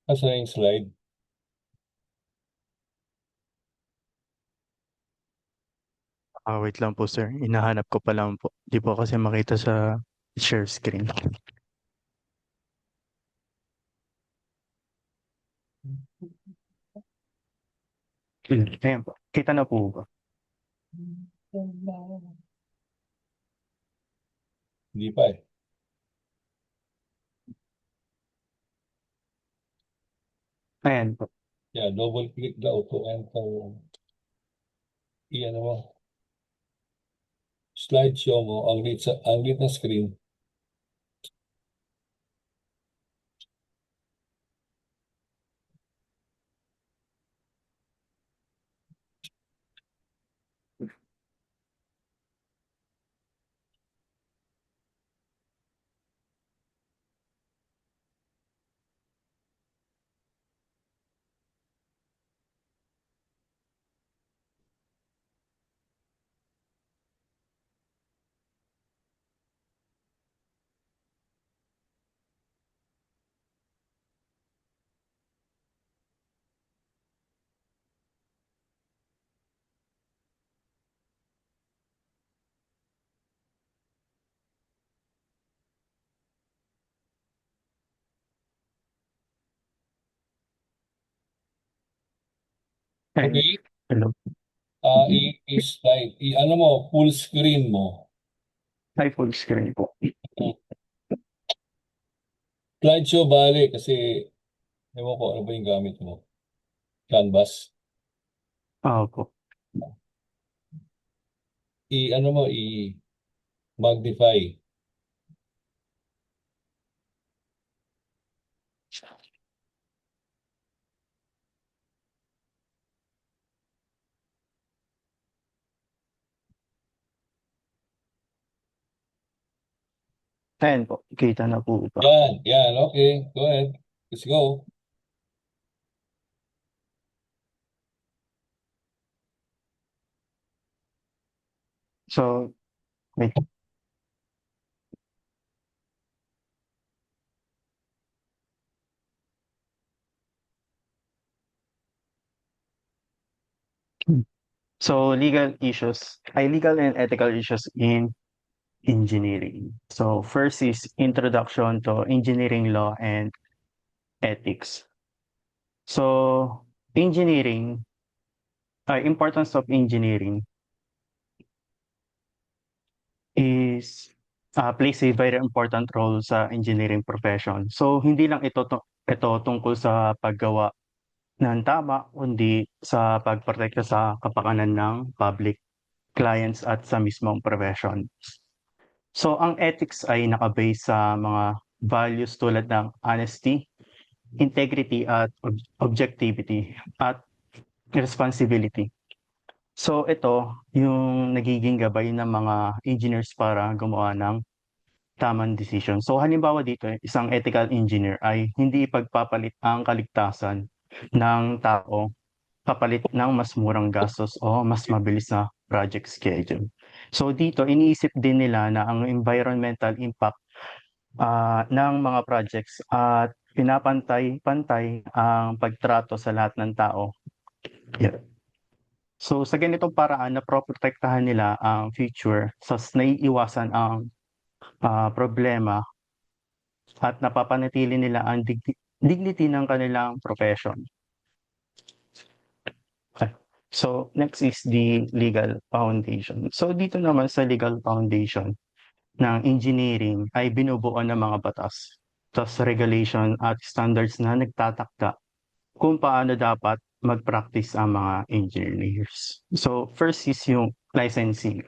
Asa yung slide? Wait lang po sir, hinahanap ko pa lang po. Di po kasi makita sa share screen. Ayan po, kita na po ba? Hindi pa eh. Ayan po. Yeah, double click daw to enter. Iyan mo. Slideshow mo, ang lit na screen. Ayan. Okay? Hello. I-slide. Ano mo, full screen mo. Hi, full screen po. Slideshow bale kasi ewan ko ano ba yung gamit mo. Canvas. Po. Ano mo, i-magnify. Ayan po, kita na po ba? Yan, okay. Go ahead. Let's go. So, wait. So, legal and ethical issues in engineering. So, first is introduction to engineering law and ethics. So, importance of engineering is plays a very important role sa engineering profession. So, hindi lang ito tungkol sa paggawa ng tama, kundi sa pagprotekta sa kapakanan ng public, clients at sa mismong profession. So, ang ethics ay nakabase sa mga values tulad ng honesty, integrity at objectivity at responsibility. So, ito yung nagiging gabay ng mga engineers para gumawa ng tamang decision. So, halimbawa dito, isang ethical engineer ay hindi ipagpapalit ang kaligtasan ng tao kapalit ng mas murang gastos o mas mabilis na project schedule. So dito, iniisip din nila na ang environmental impact ng mga projects at pinapantay-pantay ang pagtrato sa lahat ng tao. Yeah. So sa ganitong paraan, naproprotektahan nila ang future, naiiwasan ang problema at napapanatili nila ang dignity ng kanilang profession. Okay. So, next is the legal foundation. So, dito naman sa legal foundation ng engineering ay binubuo ng mga batas, tas regulation at standards na nagtatakda kung paano dapat mag-practice ang mga engineers. So, first is yung licensing.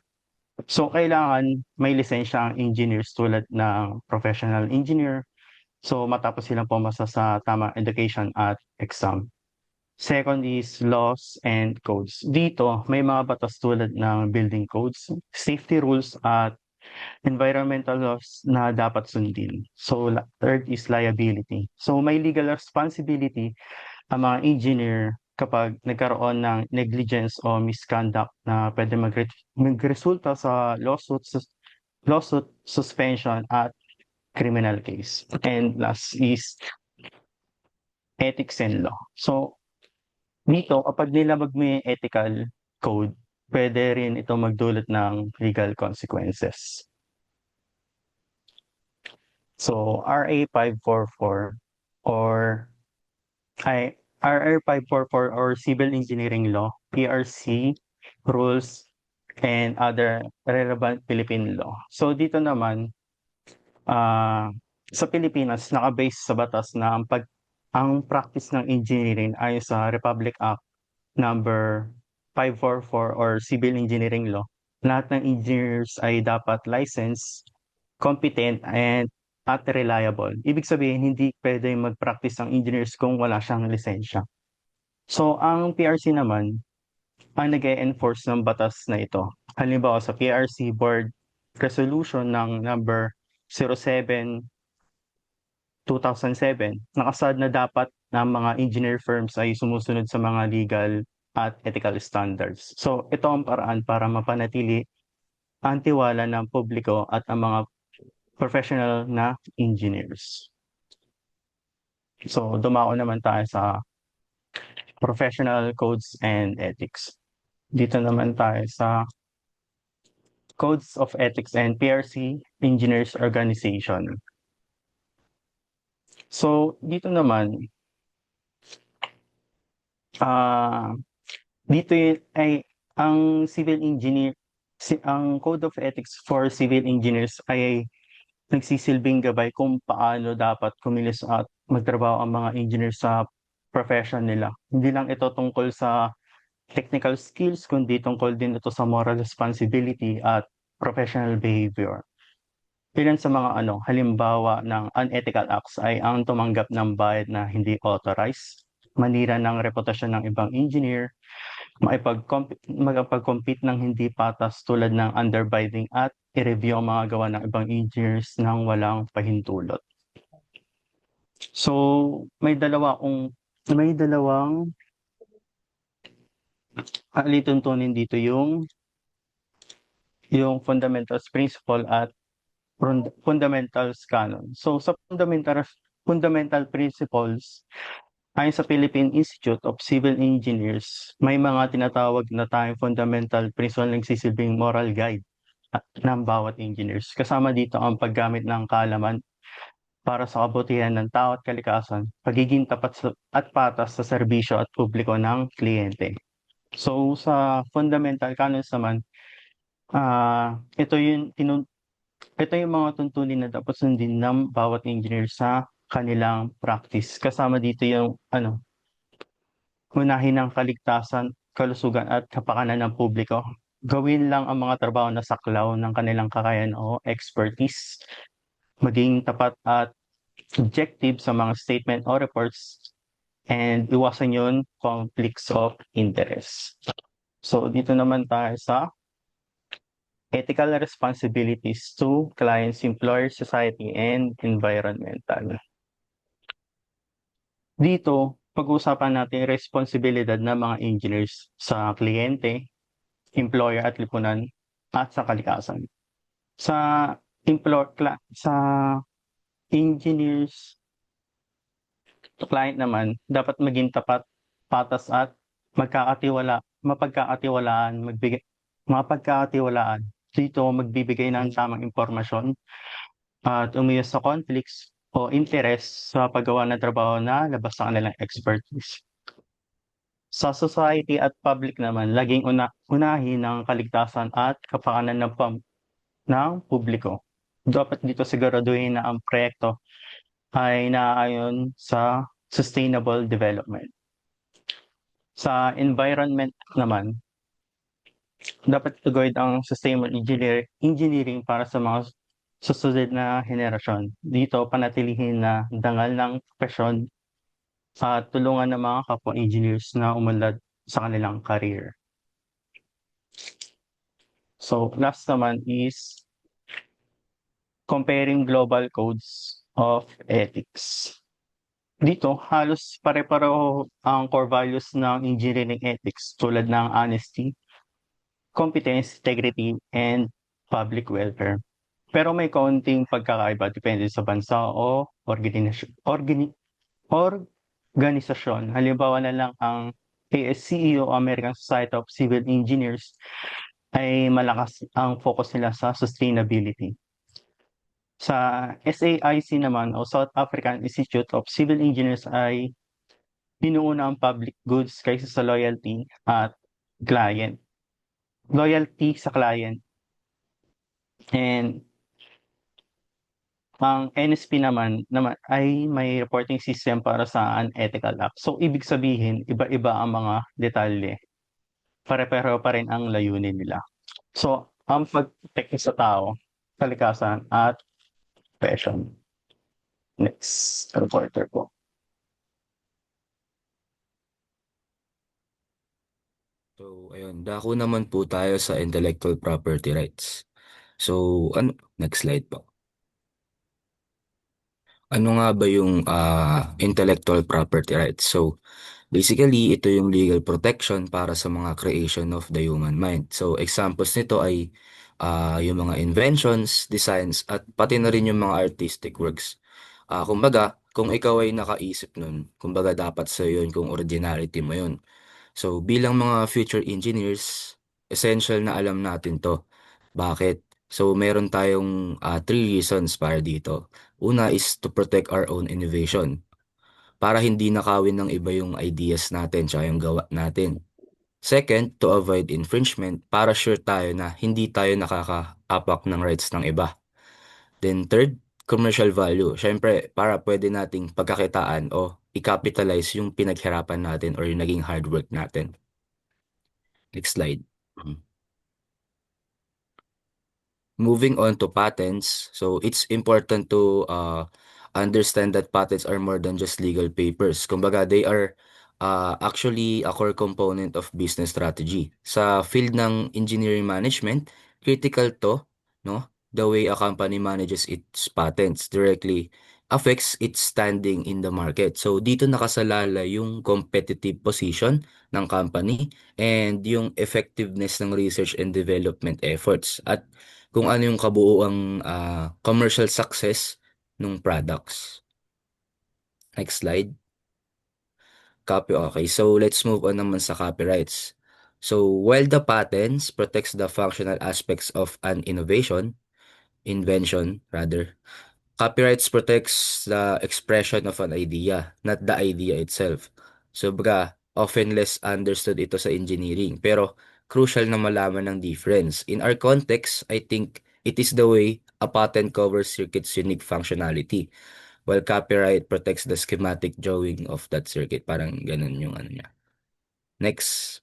So, kailangan may lisensya ang engineers tulad ng professional engineer. So, matapos silang pumasa sa tamang education at exam. Second is laws and codes. Dito, may mga batas tulad ng building codes, safety rules, at environmental laws na dapat sundin. So, third is liability. So, may legal responsibility ang mga engineer kapag nagkaroon ng negligence o misconduct na pwede magresulta sa lawsuit, suspension, at criminal case. And last is ethics and law. So, dito, kapag nilabag mo yung ethical code, pwede rin ito magdulot ng legal consequences. So, RA 544 or RR 544 or Civil Engineering Law, PRC rules and other relevant Philippine law. So dito naman sa Pilipinas naka-base sa batas na ang practice ng engineering ay sa Republic Act number 544 or Civil Engineering Law. Lahat ng engineers ay dapat licensed, competent, and at reliable. Ibig sabihin, hindi pwede mag-practice ang engineers kung wala siyang lisensya. So, ang PRC naman, ang nag-e-enforce ng batas na ito. Halimbawa sa PRC Board Resolution ng number 07/2007, nakasad na dapat na mga engineer firms ay sumusunod sa mga legal at ethical standards. So, ito ang paraan para mapanatili ang tiwala ng publiko at ang mga professional na engineers. So, dumako naman tayo sa professional codes and ethics. Dito naman tayo sa Codes of Ethics and PRC Engineers Organization. So, dito naman, dito ay ang civil engineer, ang Code of Ethics for Civil Engineers ay nagsisilbing gabay kung paano dapat kumilos at magtrabaho ang mga engineers sa profession nila. Hindi lang ito tungkol sa technical skills, kundi tungkol din ito sa moral responsibility at professional behavior. Ilan sa mga halimbawa ng unethical acts ay ang tumanggap ng bayad na hindi authorized, manira ng reputasyon ng ibang engineer, makipag-compete ng hindi patas tulad ng underbidding at i-review ang mga gawa ng ibang engineers nang walang pahintulot. So, may dalawang alituntunin dito yung fundamentals principle at fundamentals canon. So sa fundamental principles ayon sa Philippine Institute of Civil Engineers, may mga tinatawag na tayong fundamental principle na nagsisilbing moral guide ng bawat engineers. Kasama dito ang paggamit ng kaalaman para sa kabutihan ng tao at kalikasan, pagiging tapat at patas sa serbisyo at publiko ng kliyente. So sa fundamental canons naman, ito yung mga tuntunin na dapat sundin ng bawat engineer sa kanilang practice. Kasama dito yung unahin ng kaligtasan, kalusugan at kapakanan ng publiko. Gawin lang ang mga trabaho na saklaw ng kanilang kakayahan o expertise. Maging tapat at objective sa mga statement o reports and iwasan yun conflicts of interest. So dito naman tayo sa ethical responsibilities to clients, employers, society, and environmental. Dito, pag-uusapan natin responsibilidad ng mga engineers sa kliyente, employer at lipunan, at sa kalikasan. Sa engineers, client naman, dapat maging tapat, patas at mapagkakatiwalaan. Dito, magbibigay ng tamang impormasyon at umiwas sa conflicts o interest sa paggawa ng trabaho na labas sa kanilang expertise. Sa society at public naman, laging unahin ng kaligtasan at kapakanan ng publiko. Dapat dito siguraduhin na ang proyekto ay naaayon sa sustainable development. Sa environment naman, dapat itugawid ang sustainable engineering para sa mga susunod na henerasyon. Dito, panatilihin na dangal ng profesyon at tulungan ng mga kapwa engineers na umunlad sa kanilang career. So, last naman is comparing global codes of ethics. Dito, halos pare-pareho ang core values ng engineering ethics tulad ng honesty, competence, integrity, and public welfare. Pero may kaunting pagkakaiba depende sa bansa o organisasyon. Halimbawa na lang ang ASCE o American Society of Civil Engineers ay malakas ang focus nila sa sustainability. Sa SAIC naman o South African Institute of Civil Engineers ay pinuuna ang public goods kaysa sa loyalty at client. Loyalty sa client. And ang NSP naman ay may reporting system para sa unethical act. So ibig sabihin, iba-iba ang mga detalye. Pare-pareho pa rin ang layunin nila. So, ang pag-protect sa tao, kalikasan at passion. Next reporter po. So, ayun, dako naman po tayo sa intellectual property rights. So, next slide po. Ano nga ba yung intellectual property rights? So, basically, ito yung legal protection para sa mga creation of the human mind. So, examples nito ay yung mga inventions, designs, at pati na rin yung mga artistic works. Kumbaga, kung ikaw ay nakaisip nun, kumbaga dapat sa yun kung originality mo yun. So, bilang mga future engineers, essential na alam natin to. Bakit? So, meron tayong three reasons para dito. Una is to protect our own innovation para hindi nakawin ng iba yung ideas natin tsaka yung gawa natin. Second, to avoid infringement para sure tayo na hindi tayo nakaka-apak ng rights ng iba. Then third, commercial value. Siyempre, para pwede nating pagkakitaan o i-capitalize yung pinaghirapan natin or yung naging hard work natin. Next slide. Moving on to patents, so it's important to understand that patents are more than just legal papers. Kumbaga, they are actually a core component of business strategy. Sa field ng engineering management, critical to, no? The way a company manages its patents directly affects its standing in the market. So, dito nakasalala yung competitive position ng company and yung effectiveness ng research and development efforts. At kung ano yung kabuuang commercial success ng products. Next slide. Okay, so let's move on naman sa copyrights. So while the patents protects the functional aspects of an invention rather, copyrights protects the expression of an idea, not the idea itself. So often less understood ito sa engineering, pero crucial na malaman ng difference. In our context, I think it is the way a patent covers circuit's unique functionality, while copyright protects the schematic drawing of that circuit. Parang ganun yung ano niya. Next.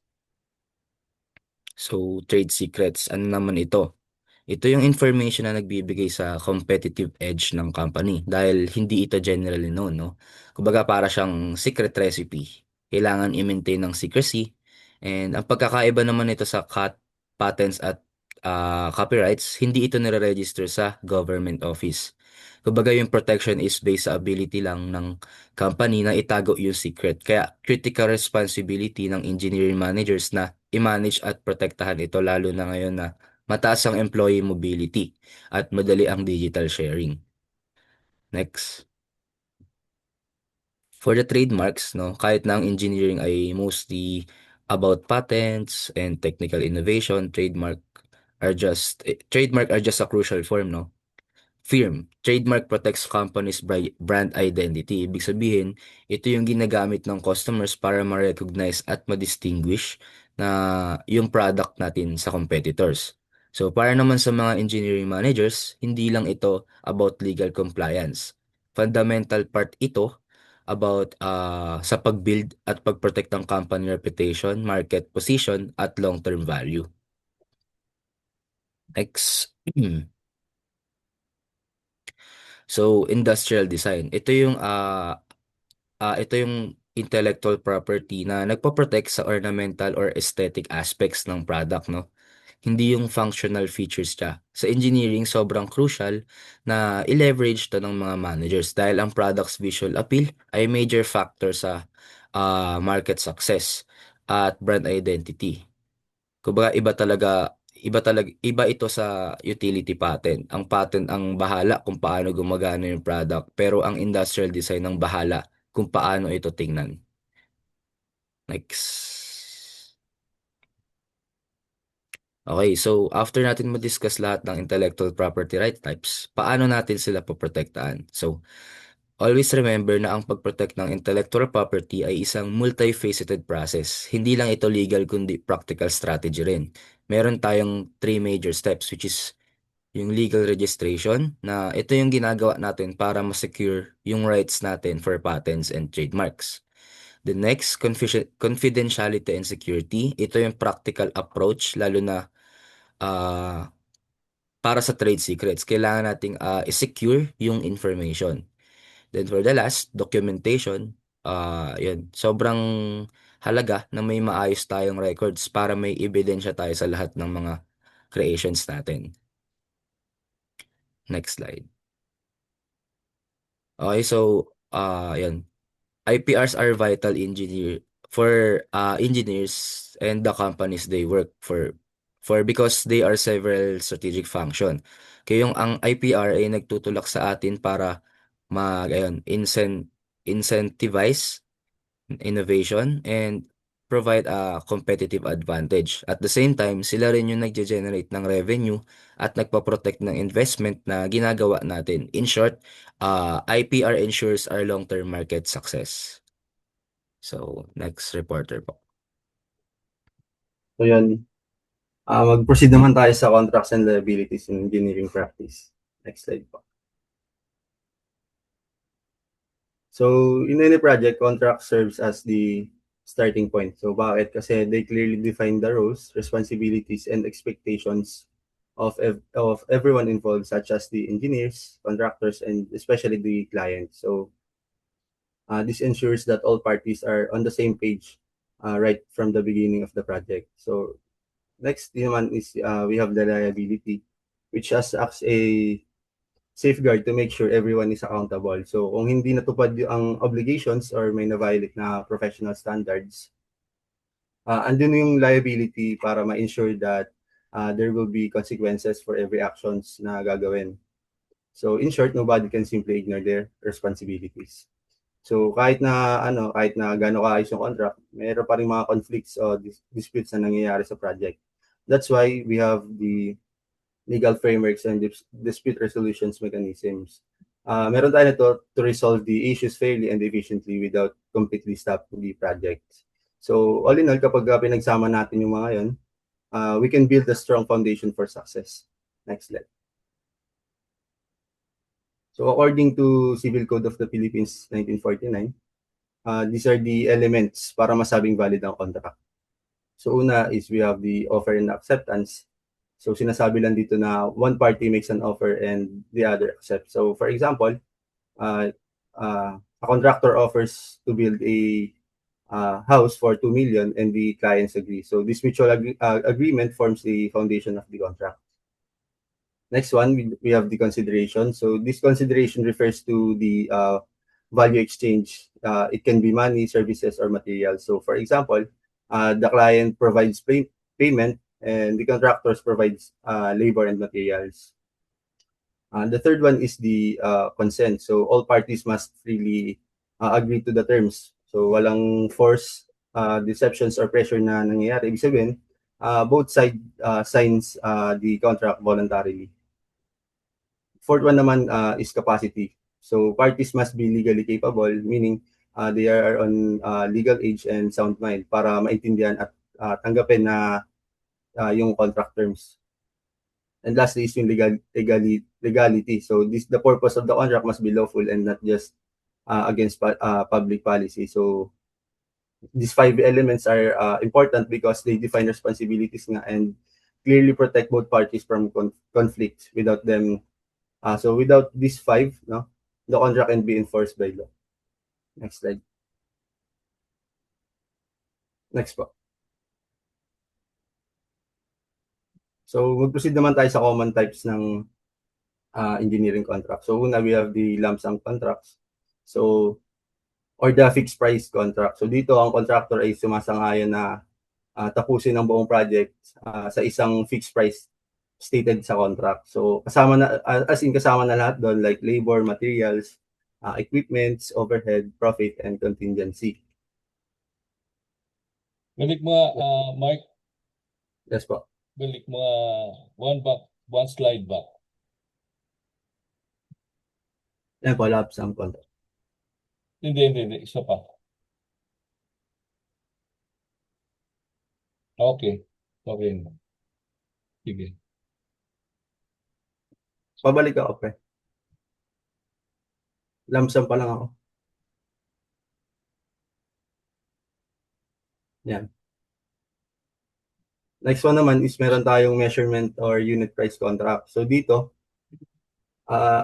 So, trade secrets. Ano naman ito? Ito yung information na nagbibigay sa competitive edge ng company dahil hindi ito generally known, no? Kumbaga para siyang secret recipe. Kailangan i-maintain ng secrecy. And ang pagkakaiba naman ito sa patents at copyrights, hindi ito nire-register sa government office. Kumbaga yung protection is based sa ability lang ng company na itago yung secret. Kaya critical responsibility ng engineering managers na i-manage at protektahan ito lalo na ngayon na mataas ang employee mobility at madali ang digital sharing. Next. For the trademarks, no, kahit na ang engineering ay mostly about patents and technical innovation, trademark are just a crucial form, no? Trademark protects companies' brand identity. Ibig sabihin, ito yung ginagamit ng customers para ma-recognize at ma-distinguish na yung product natin sa competitors. So, para naman sa mga engineering managers, hindi lang ito about legal compliance. Fundamental part ito about sa pag-build at pag-protect ng company reputation, market position, at long-term value. Next. So, industrial design. Ito yung intellectual property na nagpo-protect sa ornamental or aesthetic aspects ng product, no? Hindi yung functional features siya. Sa engineering, sobrang crucial na i-leverage to ng mga managers dahil ang product's visual appeal ay major factor sa market success at brand identity. Kumbaga iba ito sa utility patent. Ang patent ang bahala kung paano gumagana yung product, pero ang industrial design ang bahala kung paano ito tingnan. Next. Okay, so after natin ma-discuss lahat ng intellectual property right types, paano natin sila poprotektahan? So, always remember na ang pag-protect ng intellectual property ay isang multifaceted process. Hindi lang ito legal kundi practical strategy rin. Meron tayong three major steps which is yung legal registration na ito yung ginagawa natin para ma-secure yung rights natin for patents and trademarks. The next, confidentiality and security. Ito yung practical approach lalo na para sa trade secrets. Kailangan nating i-secure yung information. Then for the last, documentation. Yun. Sobrang halaga na may maayos tayong records para may ebidensya tayo sa lahat ng mga creations natin. Next slide. Okay, so, yun. IPRs are vital for engineers and the companies they work for because they are several strategic function. Kaya yung ang IPR ay nagtutulak sa atin para incentivize innovation and provide a competitive advantage. At the same time, sila rin yung nagge-generate ng revenue at nagpa-protect ng investment na ginagawa natin. In short, IPR ensures our long-term market success. So, next reporter po. So yun, mag-proceed naman tayo sa contracts and liabilities in engineering practice. Next slide po. So in any project, contract serves as the starting point. So bakit? Kasi they clearly define the roles, responsibilities, and expectations of everyone involved, such as the engineers, contractors, and especially the client. So this ensures that all parties are on the same page right from the beginning of the project. So next naman is we have the liability, which acts a safeguard to make sure everyone is accountable. So kung hindi natupad ang obligations or may na-violate na professional standards, andun yung liability para ma-ensure that there will be consequences for every actions na gagawin. So in short, nobody can simply ignore their responsibilities. So kahit na gaano kaayos yung contract, mayroon pa rin mga conflicts o disputes na nangyayari sa project. That's why we have the legal frameworks and dispute resolutions mechanisms. Meron tayo nito to resolve the issues fairly and efficiently without completely stopping the project. So all in all, kapag pinagsama natin yung mga yun, we can build a strong foundation for success. Next slide. So according to Civil Code of the Philippines 1949, these are the elements para masabing valid ang contract. So una is we have the offer and acceptance. So sinasabi lang dito na one party makes an offer and the other accepts. So for example, a contractor offers to build a house for 2 million and the clients agree. So this mutual agreement forms the foundation of the contract. Next one, we have the consideration. So this consideration refers to the value exchange. It can be money, services, or materials. So for example, the client provides payment and the contractors provides labor and materials. The third one is the consent. So all parties must freely agree to the terms. So walang force, deceptions, or pressure na nangyayari. Ibig sabihin, both side signs the contract voluntarily. Fourth one naman is capacity. So parties must be legally capable, meaning they are on legal age and sound mind para maintindihan at tanggapin na yung contract terms. And lastly is yung legality. So the purpose of the contract must be lawful and not just against public policy. So these 5 elements are important because they define responsibilities nga and clearly protect both parties from conflict. Without them, so without these 5, no, the contract can be enforced by law. Next slide. Next po. So mag-proceed naman tayo sa common types ng engineering contract. So una, we have the lump sum contracts. So or the fixed price contract. So dito ang contractor ay sumasang-ayon na tapusin ang buong project sa isang fixed price stated sa contract. So kasama na lahat doon like labor, materials, equipments, overhead, profit, and contingency. Balik mo nga, Mark. Yes po. Balik mo nga one slide back. Yan po, labs ang contract. Hindi. Isa pa. Okay. Sige. Pabalik ako, pre. Lamsam pa lang ako. Yan. Next one naman is meron tayong measurement or unit price contract. So dito,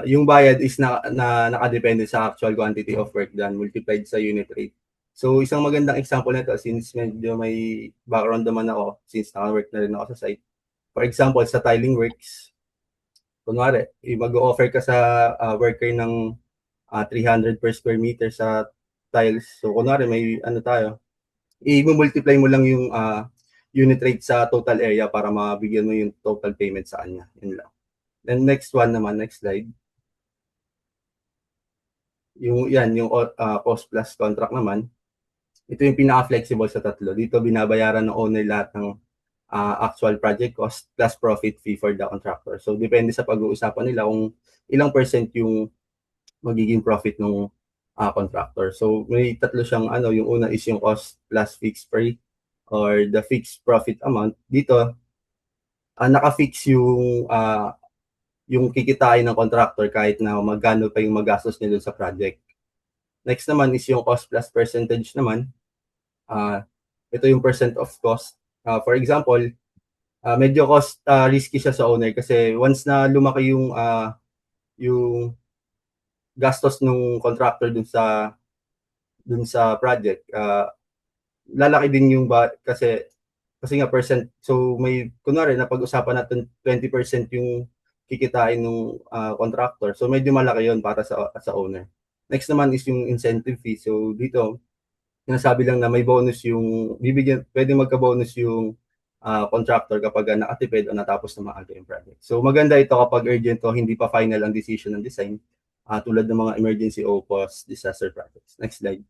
yung bayad is nakadepende sa actual quantity of work done multiplied sa unit rate. So isang magandang example nito, since medyo may background naman ako, since naka-work na rin ako sa site. For example, sa tiling works, kunwari, mag-o-offer ka sa worker ng 300 per square meter sa tiles. So kunwari may i-multiply mo lang yung unit rate sa total area para mabigyan mo yung total payment sa kanya. Yun lang. Then next one naman, next slide. Yung cost plus contract naman. Ito yung pinaka-flexible sa tatlo. Dito binabayaran ng owner lahat ng actual project cost plus profit fee for the contractor. So depende sa pag-uusapan nila kung ilang percent yung magiging profit ng contractor. So may tatlo siyang yung una is yung cost plus fixed fee or the fixed profit amount. Dito naka-fix yung kikitain ng contractor kahit na magkano pa yung magastos niya doon sa project. Next naman is yung cost plus percentage naman. Ito yung percent of cost. For example, medyo cost risky siya sa owner kasi once na lumaki yung gastos ng contractor dun sa project, lalaki din yung kasi nga percent. So may kunwari na pag-usapan natin 20% yung kikitain ng contractor. So medyo malaki yon para sa owner. Next naman is yung incentive fee. So dito sinasabi lang na may bonus yung pwede magka-bonus yung contractor kapag nakatipid o natapos na maaga yung project. So maganda ito kapag urgent o hindi pa final ang decision ng design, tulad ng mga emergency o post-disaster projects. Next slide.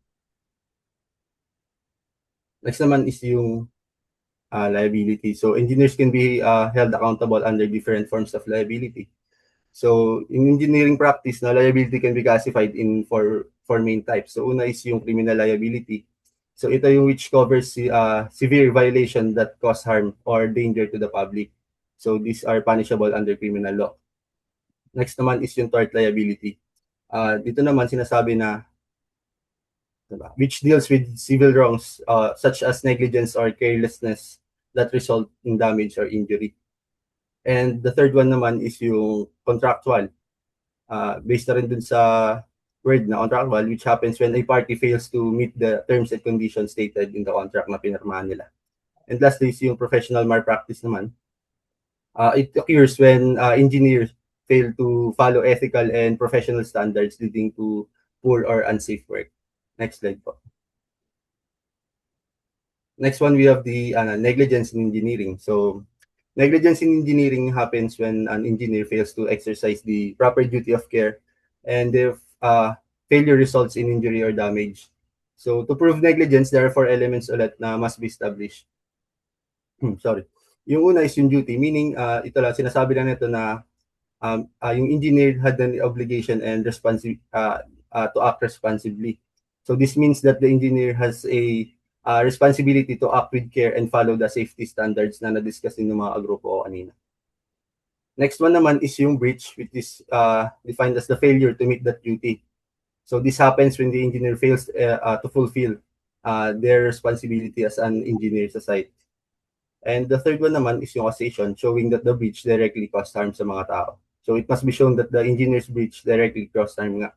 Next naman is yung liability. So engineers can be held accountable under different forms of liability. So in engineering practice, liability can be classified in four main types. So una is yung criminal liability. So ito yung which covers severe violation that cause harm or danger to the public. So these are punishable under criminal law. Next naman is yung tort liability. Dito naman sinasabi na which deals with civil wrongs such as negligence or carelessness that result in damage or injury. And the third one naman is yung contractual. Based na rin dun sa word na contractual, which happens when a party fails to meet the terms and conditions stated in the contract na pinirmahan nila. And lastly is yung professional malpractice naman. It occurs when engineers fail to follow ethical and professional standards leading to poor or unsafe work. Next slide po. Next one, we have the negligence in engineering. So negligence in engineering happens when an engineer fails to exercise the proper duty of care and if failure results in injury or damage. So to prove negligence, there are 4 elements ulit na must be established. Sorry. Yung una is yung duty, meaning ito lang, sinasabi lang nito na yung engineer had an obligation and to act responsibly. So this means that the engineer has a responsibility to act with care and follow the safety standards na na-discuss din ng mga grupo ko kanina. Next one naman is yung breach, which is defined as the failure to meet that duty. So this happens when the engineer fails to fulfill their responsibility as an engineer sa site. And the third one naman is yung causation, showing that the breach directly caused harm sa mga tao. So it must be shown that the engineer's breach directly caused harm nga.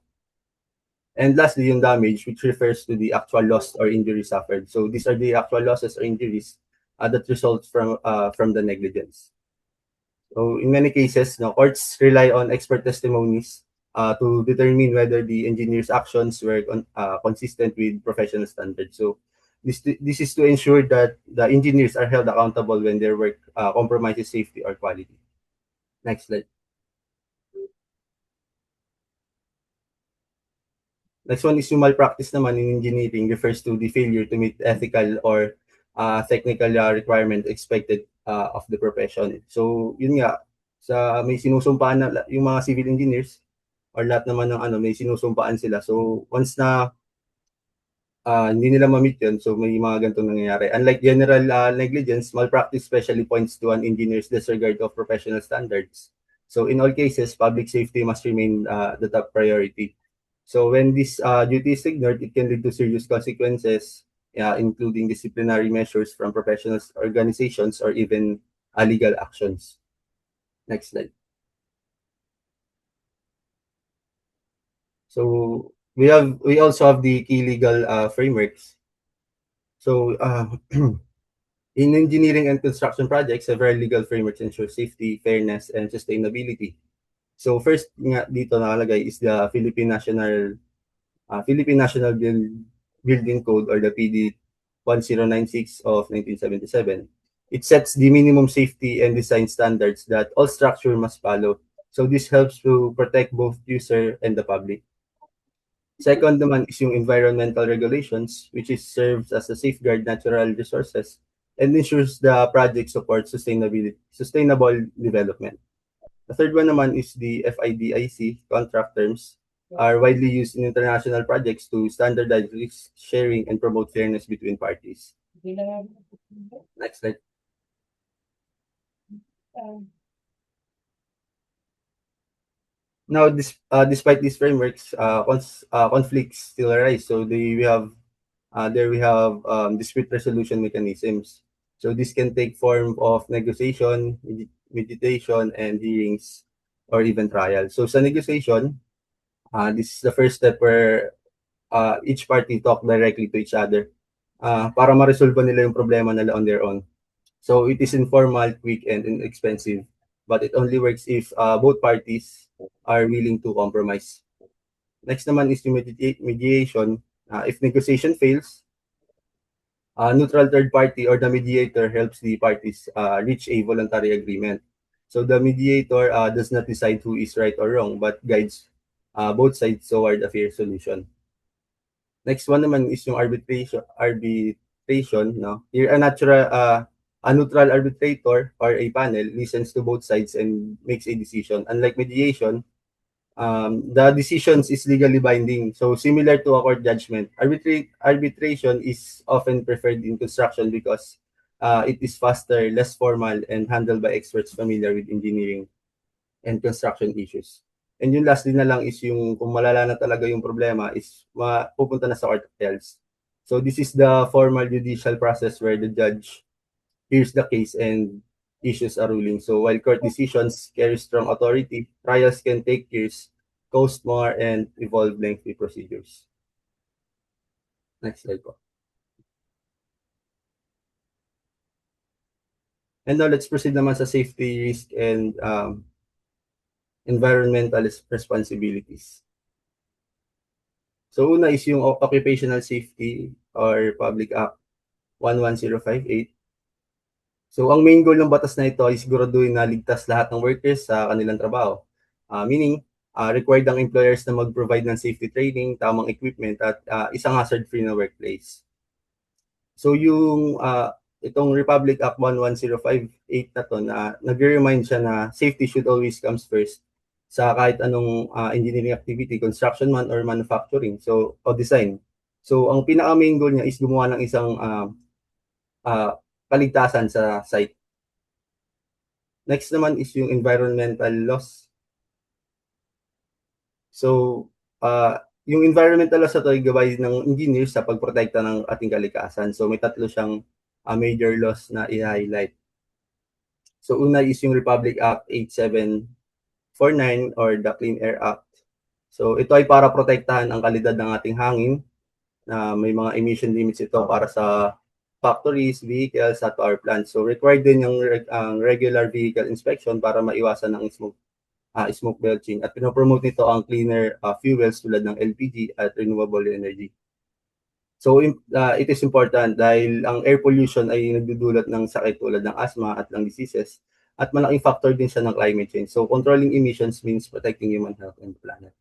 And lastly, yung damage, which refers to the actual loss or injury suffered. So these are the actual losses or injuries that result from the negligence. So in many cases, courts rely on expert testimonies to determine whether the engineer's actions were consistent with professional standards. So this is to ensure that the engineers are held accountable when their work compromises safety or quality. Next slide. Next one is yung malpractice naman in engineering, refers to the failure to meet ethical or technical requirement expected of the profession. So yun nga, may sinusumpaan na yung mga civil engineers or lahat naman ng may sinusumpaan sila. So once na hindi nila ma-meet yun, so may mga ganitong nangyayari. Unlike general negligence, malpractice especially points to an engineer's disregard of professional standards. So in all cases, public safety must remain the top priority. So when this duty is ignored, it can lead to serious consequences, including disciplinary measures from professional organizations or even legal actions. Next slide. So we also have the key legal frameworks. So in engineering and construction projects, several legal frameworks ensure safety, fairness, and sustainability. So first nga dito nakalagay is the Philippine National Building Code, or the PD 1096 of 1977. It sets the minimum safety and design standards that all structure must follow. So this helps to protect both user and the public. Second naman is yung environmental regulations, which serves as a safeguard natural resources and ensures the project supports sustainable development. The third one naman is the FIDIC contract terms, are widely used in international projects to standardize risk sharing and promote fairness between parties. Next slide. Now, despite these frameworks, conflicts still arise. So we have dispute resolution mechanisms. So this can take form of negotiation, mediation, and hearings, or even trial. So sa negotiation, this is the first step where each party talk directly to each other para ma-resolve nila yung problema nila on their own. So it is informal, quick, and inexpensive, but it only works if both parties are willing to compromise. Next naman is yung mediation. If negotiation fails, a neutral third party or the mediator helps the parties reach a voluntary agreement. So the mediator does not decide who is right or wrong, but guides both sides toward a fair solution. Next one naman is yung arbitration. No? Here, a neutral arbitrator or a panel listens to both sides and makes a decision. Unlike mediation, the decisions is legally binding. So similar to a court judgment, arbitration is often preferred in construction because it is faster, less formal, and handled by experts familiar with engineering and construction issues. And yung lastly na lang is yung kung malala na talaga yung problema is pupunta na sa court of appeals. So this is the formal judicial process where the judge hears the case and issues a ruling. So while court decisions carry strong authority, trials can take years, cost more, and involve lengthy procedures. Next slide po. And now let's proceed naman sa safety, risk, and environmental responsibilities. So una is yung Occupational Safety or Public Act 11058. So ang main goal ng batas na ito ay siguraduhin na ligtas lahat ng workers sa kanilang trabaho. Meaning, required ang employers na mag-provide ng safety training, tamang equipment, at isang hazard-free na workplace. So yung itong Republic Act 11058 na to, nag-remind siya na safety should always comes first sa kahit anong engineering activity, construction man or manufacturing, so o design. So ang pinaka-main goal niya is gumawa ng isang kaligtasan sa site. Next naman is yung environmental laws. So yung environmental laws na ito ay gabay ng engineers sa pagprotekta ng ating kalikasan. So may tatlo siyang major laws na i-highlight. So una is yung Republic Act 8749 or the Clean Air Act. So ito ay para protektahan ang kalidad ng ating hangin, na may mga emission limits ito para sa factories, vehicles, at power plants. So required din yung regular vehicle inspection para maiwasan ng smoke belching, at pinopromote nito ang cleaner fuels tulad ng LPG at renewable energy. So it is important dahil ang air pollution ay nagdudulot ng sakit tulad ng asthma at lung diseases, at malaking factor din siya ng climate change. So controlling emissions means protecting human health and the planet.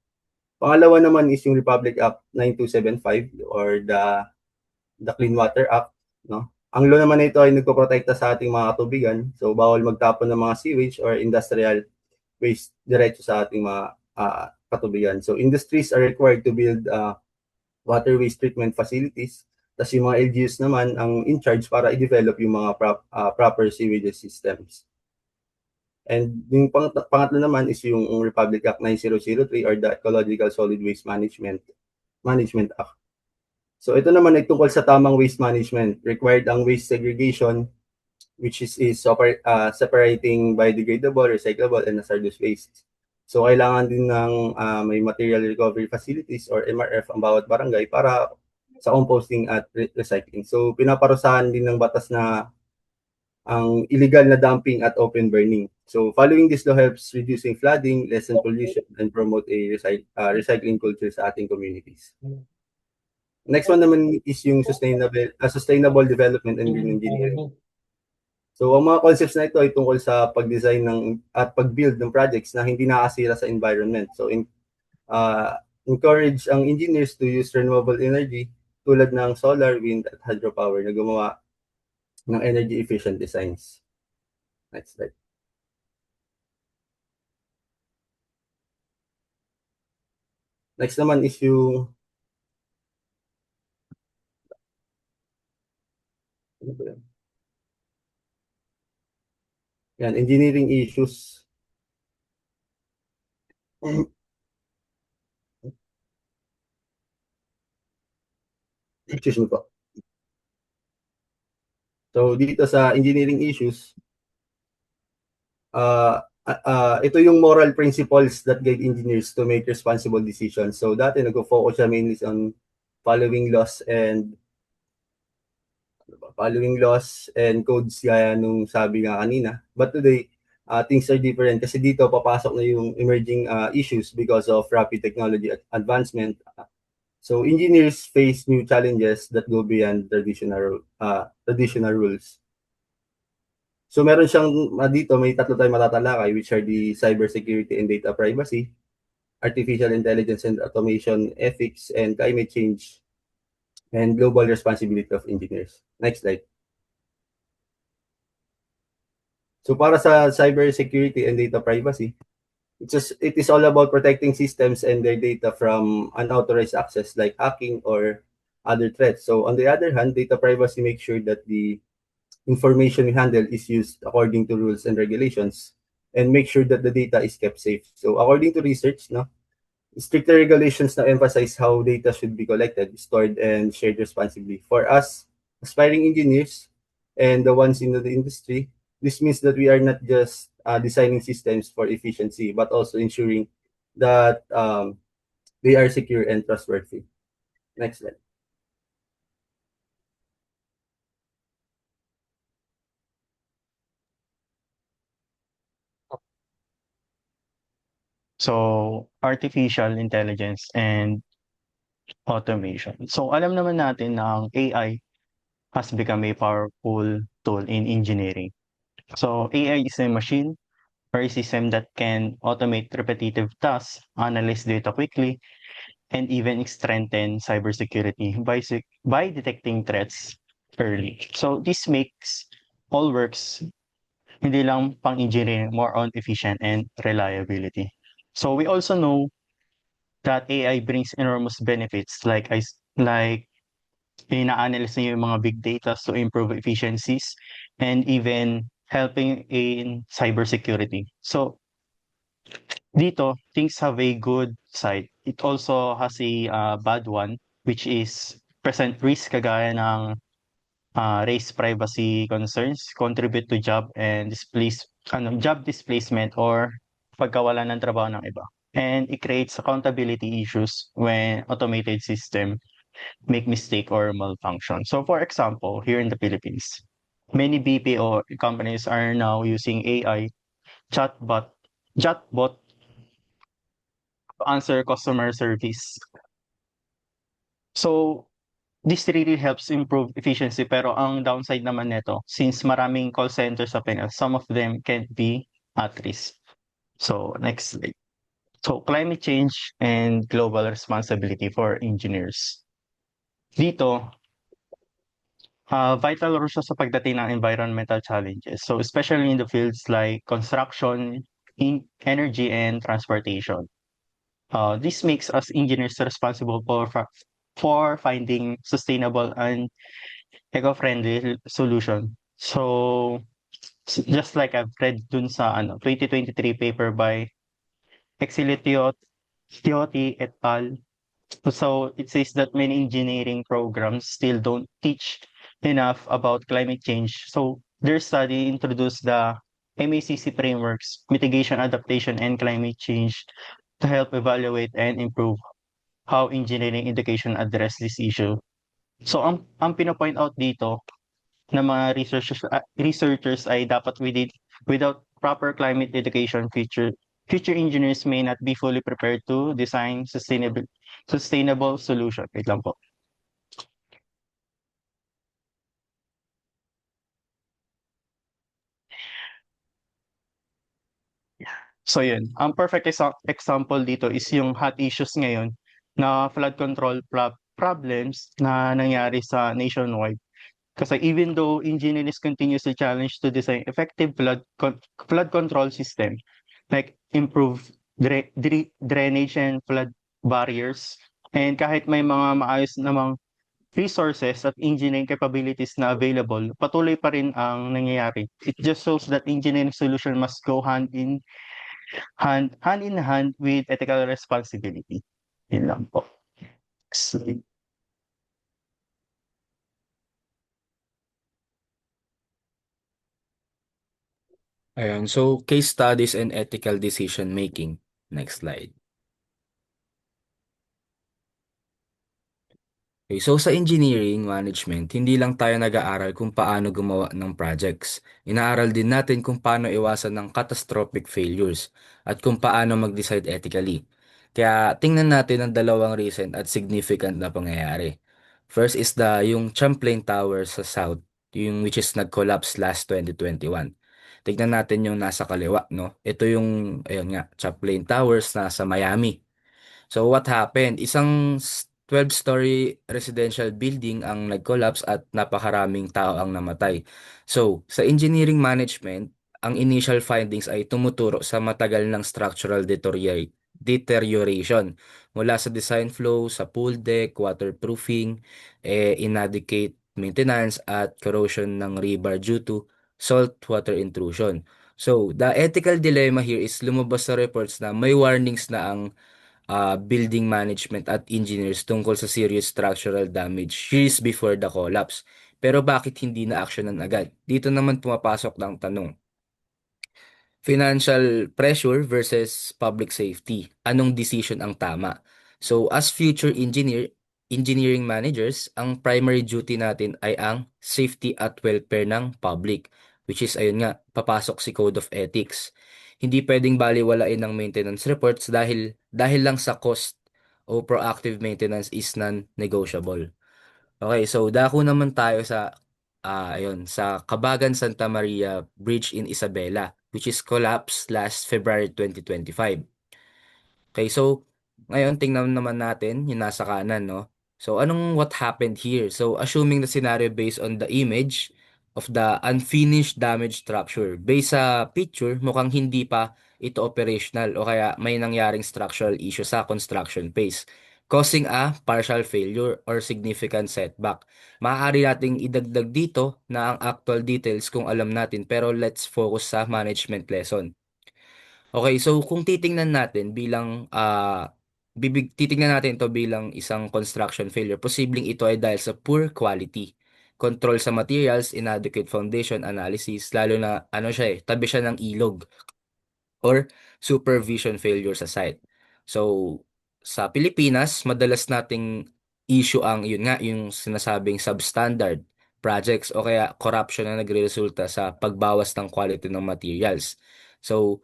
Pangalawa naman is yung Republic Act 9275 or the Clean Water Act, no? Ang law naman nito ay nagpoprotekta sa ating mga katubigan. So bawal magtapon ng mga sewage or industrial waste diretso sa ating mga katubigan. So industries are required to build water waste treatment facilities. Tapos yung mga LGUs naman ang in charge para i-develop yung mga proper sewage systems. And yung pangatlo naman is yung Republic Act 9003 or the Ecological Solid Waste Management Act. So ito naman ay tungkol sa tamang waste management. Required ang waste segregation, which is separating biodegradable, recyclable, and hazardous waste. So kailangan din ng may material recovery facilities or MRF ang bawat barangay para sa composting at recycling. So pinaparusahan din ng batas na ang illegal na dumping at open burning. So following this law helps reducing flooding, lessen pollution, and promote a recycling culture sa ating communities. Next one naman is yung sustainable development and green engineering. So ang mga concepts na ito ay tungkol sa pag-design at pag-build ng projects na hindi nakasira sa environment. So encourage ang engineers to use renewable energy tulad ng solar, wind, at hydropower na gumawa ng energy efficient designs. Next slide. Next naman is yung engineering issues. Excuse me po. So dito sa engineering issues, ito yung moral principles that guide engineers to make responsible decisions. So dati nag-focus siya mainly on following laws and codes gaya nung sabi nga kanina. But today, things are different kasi dito papasok na yung emerging issues because of rapid technology advancement. So engineers face new challenges that go beyond traditional rules. So meron siyang dito may tatlo tayong matatalakay, which are the cybersecurity and data privacy, artificial intelligence and automation ethics, and climate change and global responsibility of engineers. Next slide. So para sa cybersecurity and data privacy, it is all about protecting systems and their data from unauthorized access like hacking or other threats. So on the other hand, data privacy makes sure that the information we handle is used according to rules and regulations and make sure that the data is kept safe. So according to research, stricter regulations now emphasize how data should be collected, stored, and shared responsibly. For us, aspiring engineers and the ones in the industry, this means that we are not just designing systems for efficiency, but also ensuring that they are secure and trustworthy. Next slide. So, artificial intelligence and automation. So, alam naman natin na ang AI has become a powerful tool in engineering. So, AI is a machine or a system that can automate repetitive tasks, analyze data quickly, and even strengthen cybersecurity by detecting threats early. So, this makes all works hindi lang pang-engineering, more on efficient and reliability. So we also know that AI brings enormous benefits like ina-analyze niya yung mga big data to improve efficiencies and even helping in cybersecurity. So dito, things have a good side. It also has a bad one, which is present risk kagaya ng raise privacy concerns, contribute to job displacement or pagkawala ng trabaho ng iba. And it creates accountability issues when automated system make mistake or malfunction. So for example, here in the Philippines, many BPO companies are now using AI chatbot to answer customer service. So this really helps improve efficiency, pero ang downside naman nito, since maraming call centers sa Pinas, some of them can be at risk. So, next slide. So, climate change and global responsibility for engineers. Dito, vital role siya sa pagdating ng environmental challenges. So, especially in the fields like construction, in energy, and transportation. This makes us engineers responsible for finding sustainable and eco-friendly solution. So, just like I've read dun sa 2023 paper by Tiotti et al. So it says that many engineering programs still don't teach enough about climate change. So their study introduced the MACC frameworks, mitigation, adaptation, and climate change to help evaluate and improve how engineering education address this issue. So ang pinopoint out dito ng mga researchers ay dapat without proper climate education, future engineers may not be fully prepared to design sustainable solution. Wait lang po. So yun, ang perfect example dito is yung hot issues ngayon na flood control problems na nangyari sa nationwide. Kasi even though engineers continuously challenge to design effective flood control system, like improve drainage and flood barriers, and kahit may mga maayos namang resources at engineering capabilities na available, patuloy pa rin ang nangyayari. It just shows that engineering solution must go hand in hand with ethical responsibility. Yun lang po. Ayan, so case studies and ethical decision making. Next slide. Okay, so sa engineering management, hindi lang tayo nag-aaral kung paano gumawa ng projects. Inaaral din natin kung paano iwasan ng catastrophic failures at kung paano mag-decide ethically. Kaya tingnan natin ang dalawang recent at significant na pangyayari. First is yung Champlain Tower sa South, yung which is nag-collapse last 2021. Tignan natin yung nasa kaliwa, no? Ito yung, ayun nga, Champlain Towers nasa Miami. So what happened? Isang 12-story residential building ang nag-collapse at napakaraming tao ang namatay. So, sa engineering management, ang initial findings ay tumuturo sa matagal ng structural deterioration mula sa design flow, sa pool deck, waterproofing, inadequate maintenance at corrosion ng rebar due to saltwater intrusion. So, the ethical dilemma here is lumabas sa reports na may warnings na ang building management at engineers tungkol sa serious structural damage years before the collapse. Pero bakit hindi na aksyonan agad? Dito naman pumapasok ng tanong. Financial pressure versus public safety. Anong decision ang tama? So, as future engineering managers, ang primary duty natin ay ang safety at welfare ng public, which is, ayun nga, papasok si Code of Ethics. Hindi pwedeng baliwalain ng maintenance reports dahil lang sa cost o proactive maintenance is non-negotiable. Okay, so dako naman tayo sa Kabagan Santa Maria Bridge in Isabela, which is collapsed last February 2025. Okay, so ngayon tingnan naman natin yung nasa kanan, no? So what happened here? So assuming the scenario based on the image of the unfinished damaged structure. Based sa picture, mukhang hindi pa ito operational o kaya may nangyaring structural issue sa construction phase, causing a partial failure or significant setback. Maaari nating idagdag dito na ang actual details kung alam natin, pero let's focus sa management lesson. Okay, so kung titingnan natin titingnan natin ito bilang isang construction failure, posibleng ito ay dahil sa poor quality, control sa materials, inadequate foundation analysis, lalo na tabi siya ng ilog, or supervision failure sa site. So, sa Pilipinas, madalas nating issue yun nga, yung sinasabing substandard projects o kaya corruption na nagresulta sa pagbawas ng quality ng materials. So,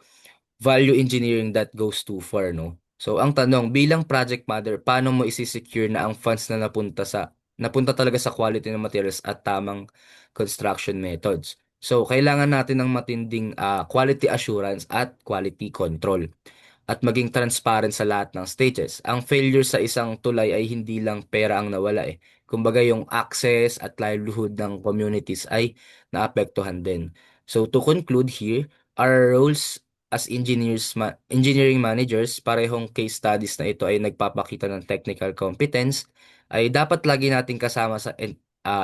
value engineering that goes too far, no? So, ang tanong, bilang project manager, paano mo isi-secure na ang funds na napunta talaga sa quality ng materials at tamang construction methods? So, kailangan natin ng matinding quality assurance at quality control. at maging transparent sa lahat ng stages. Ang failure sa isang tulay ay hindi lang pera ang nawala eh. Kumbaga yung access at livelihood ng communities ay naapektuhan din. So to conclude here, our roles as engineering managers, parehong case studies na ito ay nagpapakita ng technical competence, ay dapat lagi nating kasama sa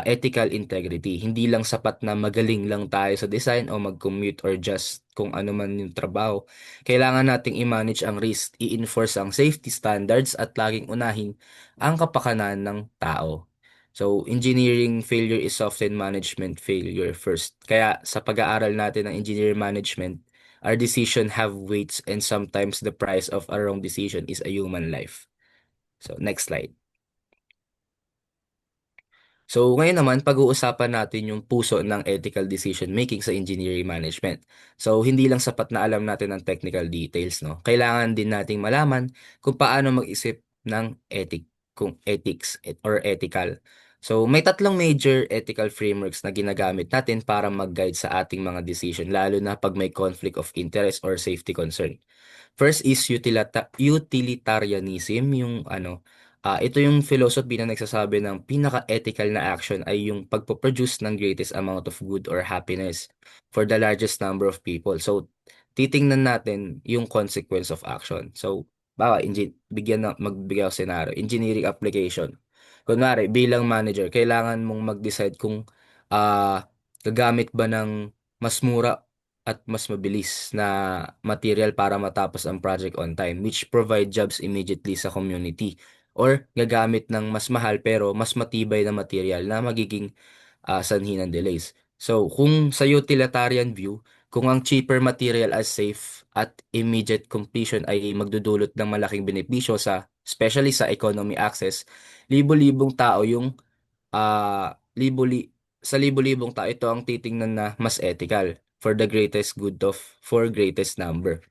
ethical integrity. Hindi lang sapat na magaling lang tayo sa design o mag-commute or just kung ano man yung trabaho. Kailangan nating i-manage ang risk, i-enforce ang safety standards at laging unahin ang kapakanan ng tao. So, engineering failure is often management failure first. Kaya sa pag-aaral natin ng engineering management, our decision have weights and sometimes the price of a wrong decision is a human life. So, next slide. So, ngayon naman, pag-uusapan natin yung puso ng ethical decision making sa engineering management. So, hindi lang sapat na alam natin ang technical details, no? Kailangan din nating malaman kung paano mag-isip ng ethics or ethical. So, may tatlong major ethical frameworks na ginagamit natin para mag-guide sa ating mga decision, lalo na pag may conflict of interest or safety concern. First is utilitarianism, ito yung philosophy na nagsasabi ng pinaka-ethical na action ay yung pagpo-produce ng greatest amount of good or happiness for the largest number of people. So, titingnan natin yung consequence of action. So, magbigay ako scenario, engineering application. Kunwari, bilang manager, kailangan mong mag-decide kung gagamit ba ng mas mura at mas mabilis na material para matapos ang project on time, which provide jobs immediately sa community, or gagamit ng mas mahal pero mas matibay na material na magiging sanhi ng delays. So, kung sa utilitarian view, kung ang cheaper material as safe at immediate completion ay magdudulot ng malaking benepisyo especially sa economy access, libo-libong tao yung ah liboli sa libo-libong tao ito ang titingnan na mas ethical for greatest number.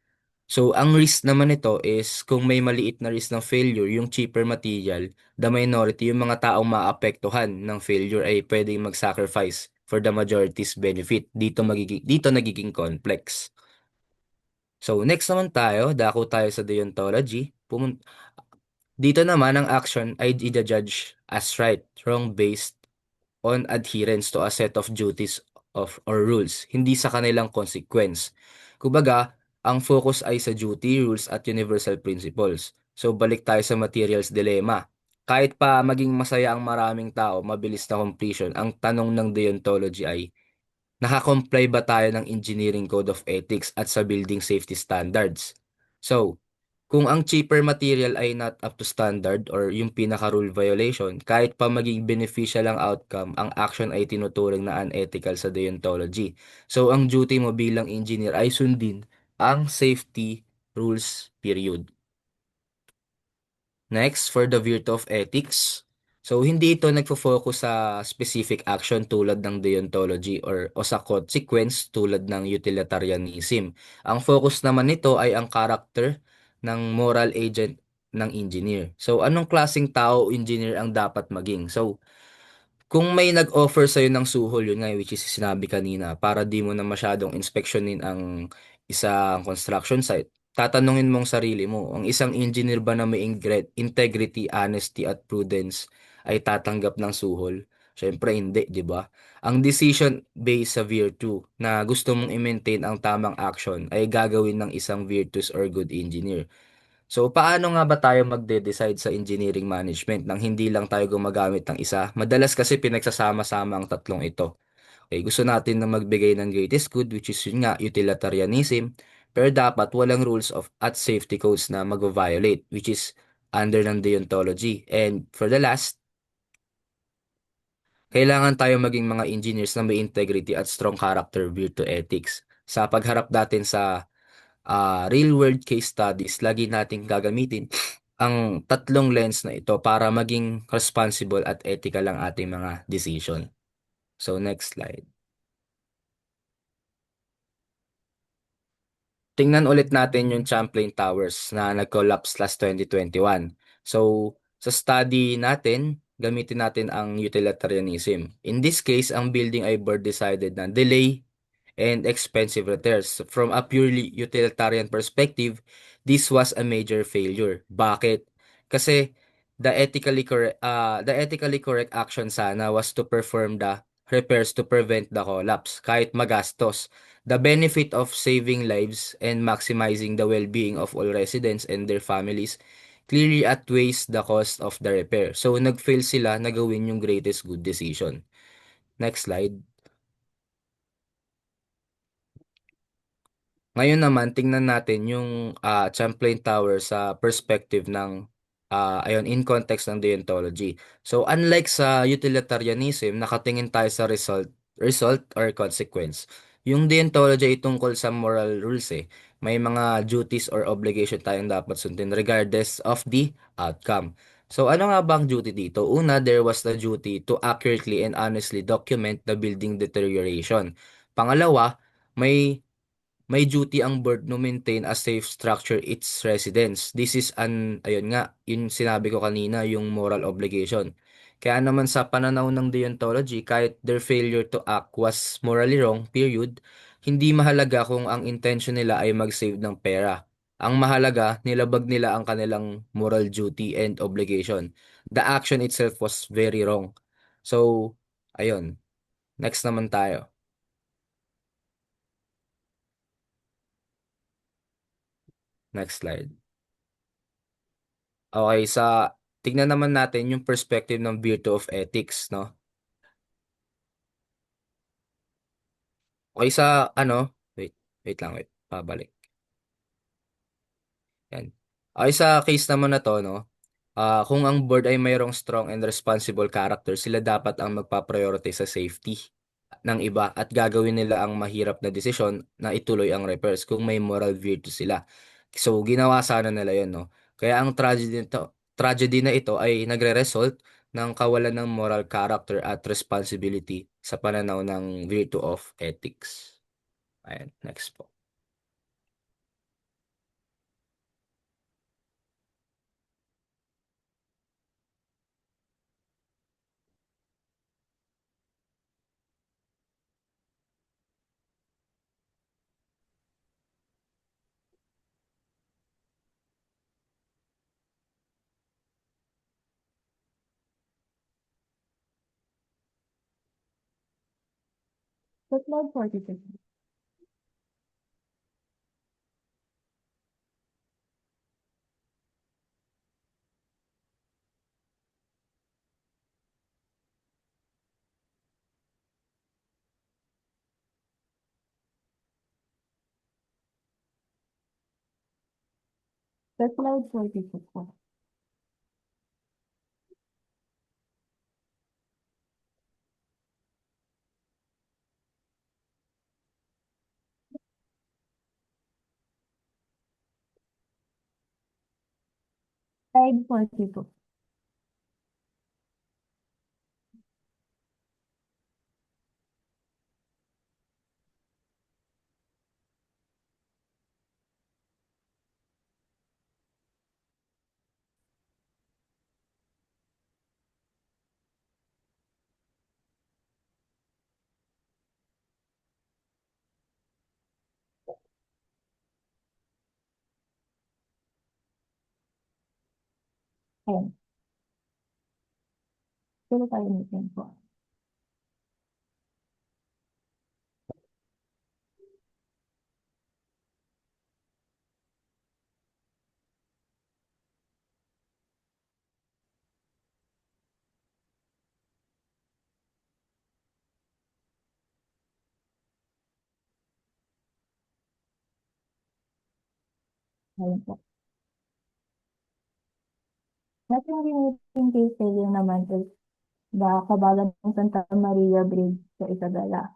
So, ang risk naman nito is kung may maliit na risk ng failure, yung cheaper material, the minority, yung mga taong maapektuhan ng failure ay pwedeng mag-sacrifice for the majority's benefit. Dito nagiging complex. So, next naman dako tayo sa deontology. Dito naman ang action ay i-judge as right, wrong based on adherence to a set of duties or rules, hindi sa kanilang consequence. Kumbaga, ang focus ay sa duty, rules at universal principles. So balik tayo sa materials dilemma. Kahit pa maging masaya ang maraming tao, mabilis na completion, ang tanong ng deontology ay, nakakomply ba tayo ng Engineering Code of Ethics at sa building safety standards? So, kung ang cheaper material ay not up to standard or yung pinaka-rule violation, kahit pa maging beneficial ang outcome, ang action ay tinuturing na unethical sa deontology. So, ang duty mo bilang engineer ay sundin ang safety rules, period. Next, for the virtue of ethics. So, hindi ito nagfo-focus sa specific action tulad ng deontology o sa consequence tulad ng utilitarianism. Ang focus naman nito ay ang character ng moral agent ng engineer. So, anong klaseng tao engineer ang dapat maging? So, kung may nag-offer sa'yo ng suhol, yun nga, which is sinabi kanina, para di mo na masyadong inspeksyonin ang isang construction site, tatanungin mong sarili mo, ang isang engineer ba na may integrity, honesty, at prudence ay tatanggap ng suhol? Siyempre, hindi, di ba? Ang decision based sa virtue na gusto mong i-maintain ang tamang action ay gagawin ng isang virtuous or good engineer. So, paano nga ba tayo magde-decide sa engineering management nang hindi lang tayo gumagamit ng isa? Madalas kasi pinagsasama-sama ang tatlong ito. Okay, gusto natin na magbigay ng greatest good, which is yun nga, utilitarianism, pero dapat walang rules of at safety codes na mag-violate, which is under ng deontology. And for the last, kailangan tayo maging mga engineers na may integrity at strong character virtue ethics. Sa pagharap natin sa real-world case studies, lagi nating gagamitin ang tatlong lens na ito para maging responsible at ethical ang ating mga decision. So, next slide. Tingnan ulit natin yung Champlain Towers na nag-collapse last 2021. So, sa study natin, gamitin natin ang utilitarianism. In this case, ang building ay board decided na delay and expensive repairs. From a purely utilitarian perspective, this was a major failure. Bakit? Kasi the ethically correct action sana was to perform the repairs to prevent the collapse, kahit magastos. The benefit of saving lives and maximizing the well-being of all residents and their families clearly outweighs the cost of the repair. So, nag-fail sila na gawin yung greatest good decision. Next slide. Ngayon naman, tingnan natin yung Champlain Tower sa perspective ng, ayun, in context ng deontology. So, unlike sa utilitarianism, nakatingin tayo sa result or consequence. Yung deontology ay tungkol sa moral rules eh. May mga duties or obligation tayong dapat sundin regardless of the outcome. So, ano nga ba ang duty dito? Una, there was the duty to accurately and honestly document the building deterioration. Pangalawa, may duty ang board to maintain a safe structure its residents. This is ayun nga, yung sinabi ko kanina, yung moral obligation. Kaya naman sa pananaw ng deontology, kahit their failure to act was morally wrong, period, hindi mahalaga kung ang intention nila ay mag-save ng pera. Ang mahalaga, nilabag nila ang kanilang moral duty and obligation. The action itself was very wrong. So, ayun. Next naman tayo. Next slide. Okay, tignan naman natin yung perspective ng virtue of ethics, no? Okay, wait lang, pabalik. Yan. Okay, sa case naman na to, no? Kung ang board ay mayroong strong and responsible character, sila dapat ang magpa-prioritize sa safety ng iba at gagawin nila ang mahirap na desisyon na ituloy ang repairs kung may moral virtue sila. So, ginawa sana nila yun, no? Kaya ang tragedy na ito ay nagre-result ng kawalan ng moral character at responsibility sa pananaw ng virtue of ethics. Ayan, next po. Sa slide 46. Sa slide 46 po. Slide 42. Ayan. Sino tayo meeting po? Ayan po. Natin meeting case failure naman is the kabagan ng Santa Maria Bridge sa Isabela.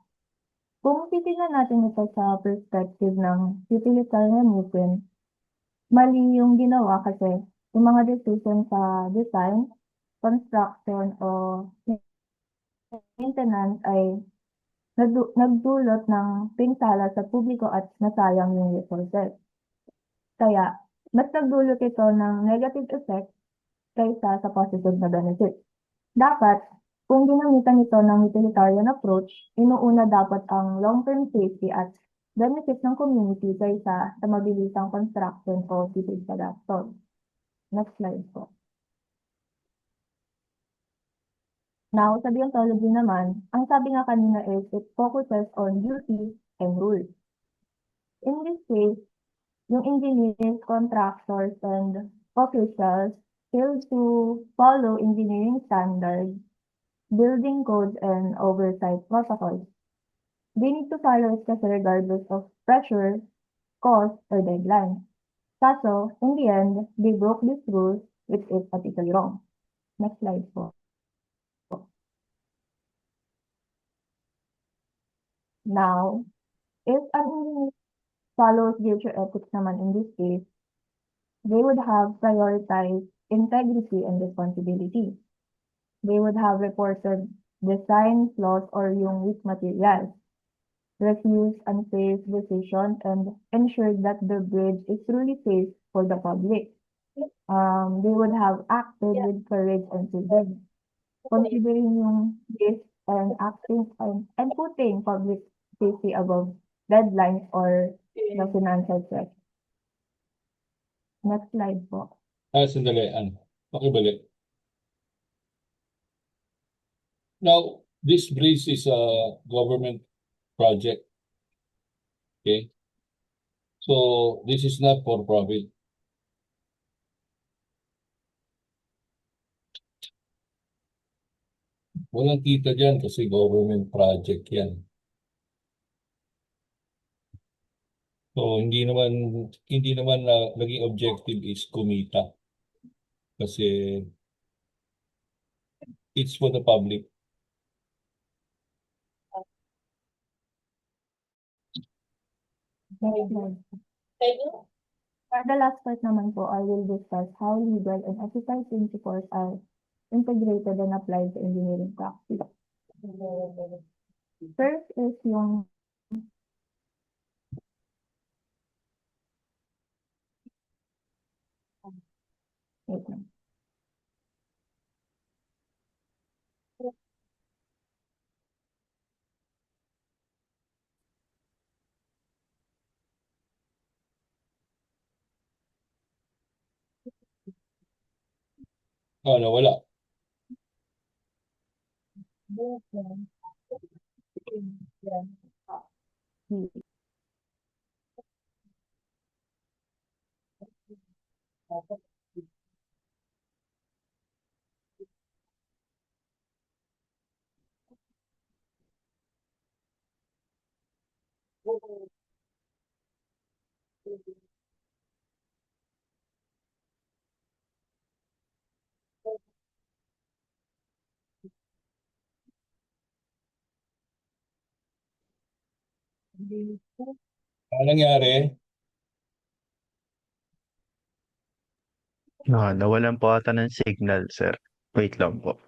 Kung titignan natin ito sa perspective ng utilitarianism, mali yung ginawa kasi yung mga decision sa design, construction o maintenance ay nagdulot ng pinsala sa publiko at nasayang yung resources. Kaya, mas nagdulot ito ng negative effect kaysa sa positive na benefit. Dapat, Kung ginamitan ito ng utilitarian approach, inuuna dapat ang long-term safety at benefit ng community kaysa sa mabilisang construction o tipid sa gastos. Next slide po. Now, sa deontology naman, ang sabi nga kanina is it focuses on duties and rules. In this case, yung engineers, contractors, and officials fail to follow engineering standards, building codes, and oversight protocols. They need to follow it kasi regardless of pressure, cost, or deadline. Kaso, in the end, they broke these rules, which is ethically wrong. Next slide po. Now, if an engineer follows virtue ethics naman in this case, they would have prioritized integrity and responsibility. They would have reported design flaws or yung weak materials, refused unsafe decision, and ensured that the bridge is truly safe for the public. They would have acted with courage and prudence, considering yung risk and acting and putting public safety above deadlines or the financial threat. Next slide po. Sandali, pakibalik. Now, this bridge is a government project. Okay? So, this is not for profit. Walang kita dyan kasi government project yan. So, hindi naman na naging objective is kumita. Kasi it's for the public. Next slide. For the last part naman po, I will discuss how legal and ethical principles are integrated and applied to engineering practice. First is yung wait lang. Nawala. Ano nangyari? Nawalan po ata ng signal, sir. Wait lang po.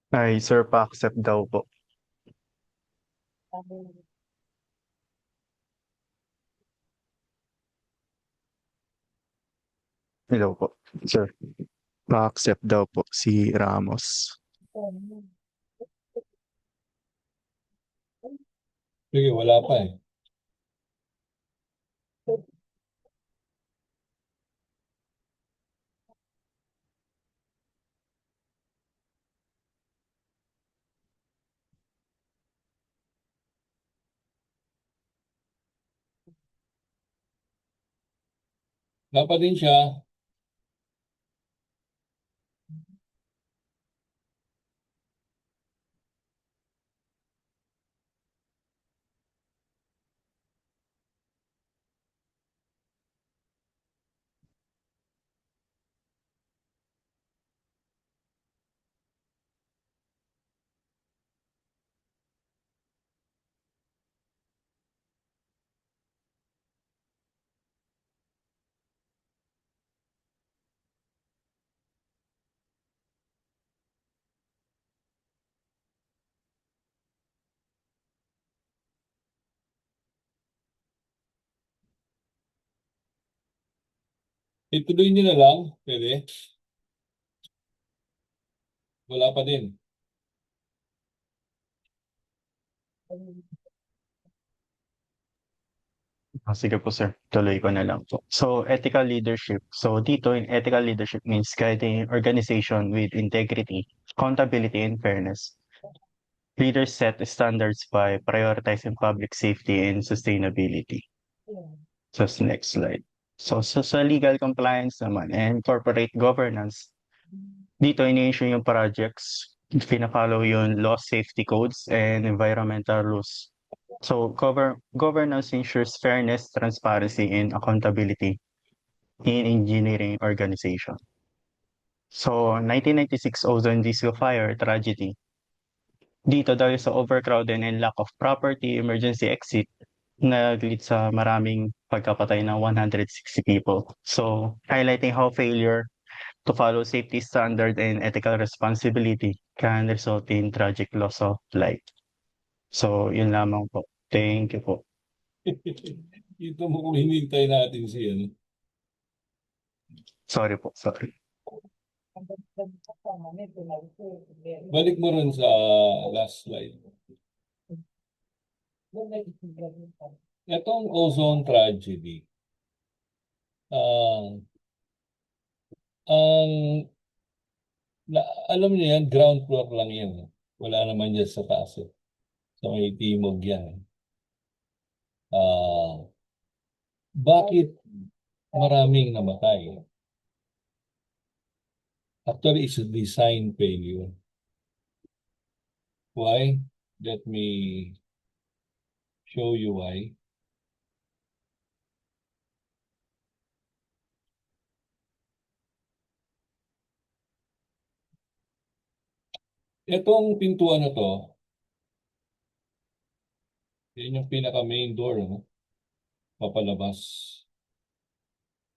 Ay, sir, pa-accept daw po. Hello po, sir. Pa-accept daw po si Ramos. Sige, wala pa eh. Dapat din siya. Ituloy nyo na lang, pwede. Wala pa din. Sige po sir, tuloy ko na lang po. So ethical leadership. So dito in ethical leadership means guiding organization with integrity, accountability, and fairness. Leaders set standards by prioritizing public safety and sustainability. So next slide. So sa legal compliance naman and corporate governance, dito ini-issue yung projects, pina-follow yung law safety codes and environmental rules. So governance ensures fairness, transparency, and accountability in engineering organization. So 1996 ozone diesel fire tragedy. Dito dahil sa overcrowding and lack of property emergency exit, nag-lead sa maraming pagkapatay ng 160 people. So highlighting how failure to follow safety standard and ethical responsibility can result in tragic loss of life. So yun lamang po. Thank you po. Ito mo kung hinintay natin siya. No? Sorry po, sorry. Balik mo rin sa last slide. Itong ozone tragedy, alam niyo yan, ground floor lang yan. Wala naman yan sa taas. Sa may timog yan. Bakit maraming namatay? Actually, it's a design failure. Why? Let me show you why. Itong pintuan na to, yan yung pinaka main door, no? Papalabas.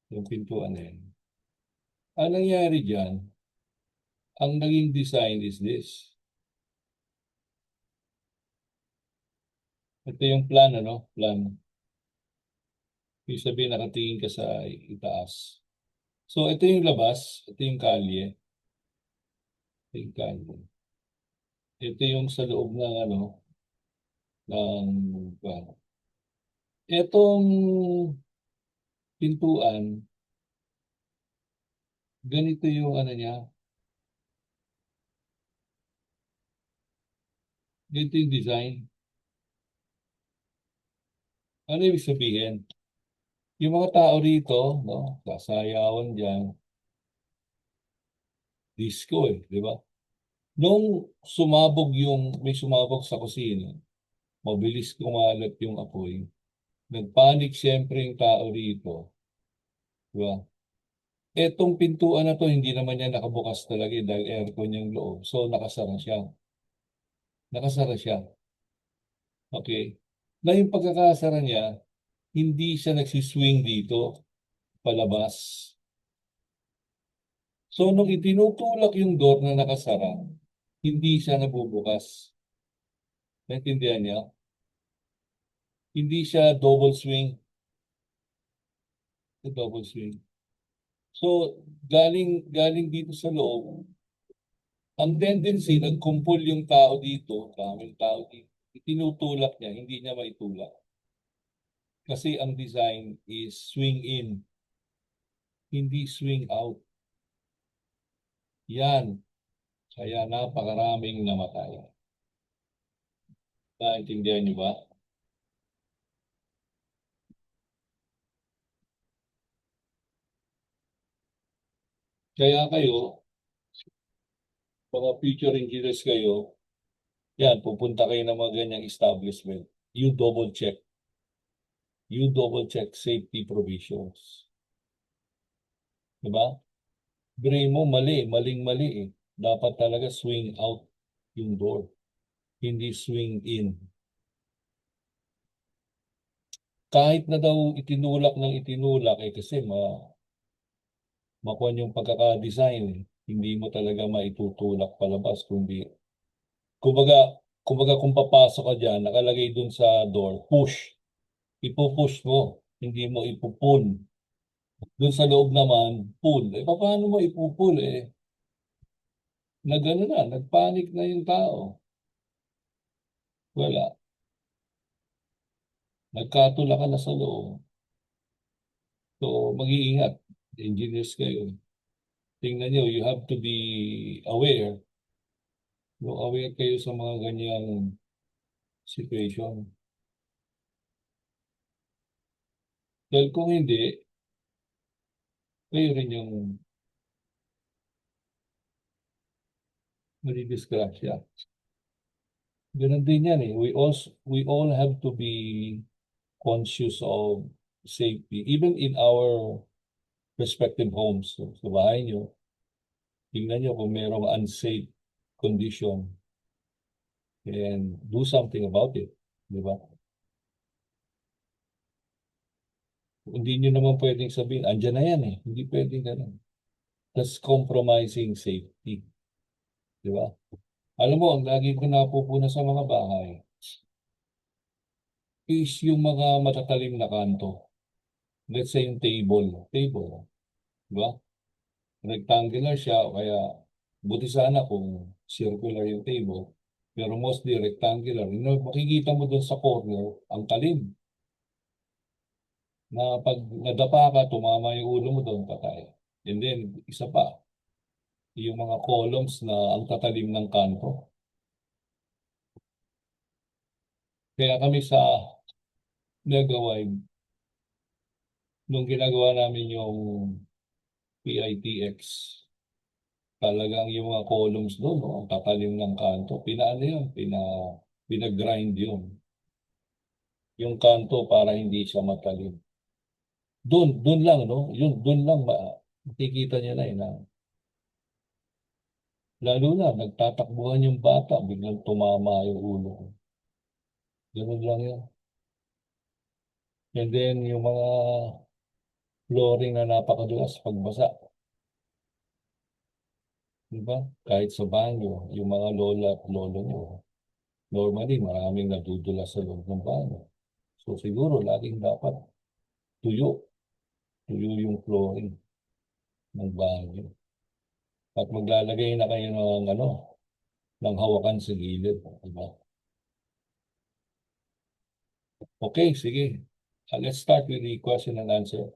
Yung pintuan na yan. Ang nangyari dyan, ang naging design is this. Ito yung plan, ano? Plan. Yung sabihin, nakatingin ka sa itaas. So, ito yung labas. Ito yung kalye. Ito yung kalye. Ito yung sa loob ng, ano, ng, itong pintuan, ganito yung, ano niya, ganito yung design. Ano ibig sabihin? Yung mga tao rito, no, sasayawan dyan, disco di ba? Nung may sumabog sa kusina, mabilis kumalat yung apoy. Nagpanik siyempre yung tao rito. Di ba? Etong pintuan na to, hindi naman yan nakabukas talaga dahil aircon yung loob. So, nakasara siya. Nakasara siya. Okay? Na yung pagkakasara niya, hindi siya nagsiswing dito, palabas. So, nung itinutulak yung door na nakasara, hindi siya nabubukas. Naintindihan niya? Hindi siya double swing. Double swing. So, galing dito sa loob, ang tendency, nagkumpul yung tao dito, daming tao dito, itinutulak niya, hindi niya maitulak. Kasi ang design is swing in, hindi swing out. Yan. Kaya napakaraming namatay. Naintindihan niyo ba? Kaya kayo, mga future engineers kayo, yan, pupunta kayo ng mga ganyang establishment. You double check. You double check safety provisions. Diba? Brain mo maling-mali eh. Dapat talaga swing out yung door. Hindi swing in. Kahit na daw itinulak ng itinulak kasi makuha yung pagkaka-design. Hindi mo talaga maitutulak palabas kundi kumbaga kung papasok ka dyan, nakalagay dun sa door, push. Ipupush mo, hindi mo ipupun. Doon sa loob naman, pool. Paano mo ipupool nagano na, nagpanic na yung tao. Wala. Nagkatula ka na sa loob. So, mag-iingat. Engineers kayo. Tingnan nyo, you have to be aware. Aware kayo sa mga ganyang situation. Dahil kung hindi, kayo rin yung madidisgrasya. Ganun din yan eh. We all have to be conscious of safety. Even in our respective homes. So, sa bahay nyo, tingnan nyo kung mayroong unsafe condition and do something about it. Di ba? Hindi nyo naman pwedeng sabihin, andyan na yan eh. Hindi pwedeng ganun. That's compromising safety. Di ba? Alam mo, ang lagi ko napupuna sa mga bahay is yung mga matatalim na kanto. Let's say yung table. Table. Di ba? Rectangular siya, kaya buti sana kung circular yung table. Pero mostly rectangular. Makikita mo doon sa corner, ang talim. Na pag nadapa ka, tumama yung ulo mo doon, patay. And then, isa pa, yung mga columns na ang tatalim ng kanto. Kaya kami sa Megawide, nung ginagawa namin yung PITX, talagang yung mga columns doon, no, ang tatalim ng kanto, pinaano yun, pinag-grind yun. Yung kanto para hindi siya matalim. Doon lang, no? Doon lang makikita niya na lalo na, nagtatakbuhan yung bata, biglang tumama yung ulo. Ganun lang yun. And then, yung mga flooring na napakadulas pagbasa. Diba? Kahit sa banyo, yung mga lola at lolo nyo, normally, maraming nadudulas sa loob ng banyo. So, siguro, laging dapat tuyo. Tuyo yung flooring ng banyo. At maglalagay na kayo ng hawakan sa gilid. Diba? Okay, sige. Let's start with the question and answer.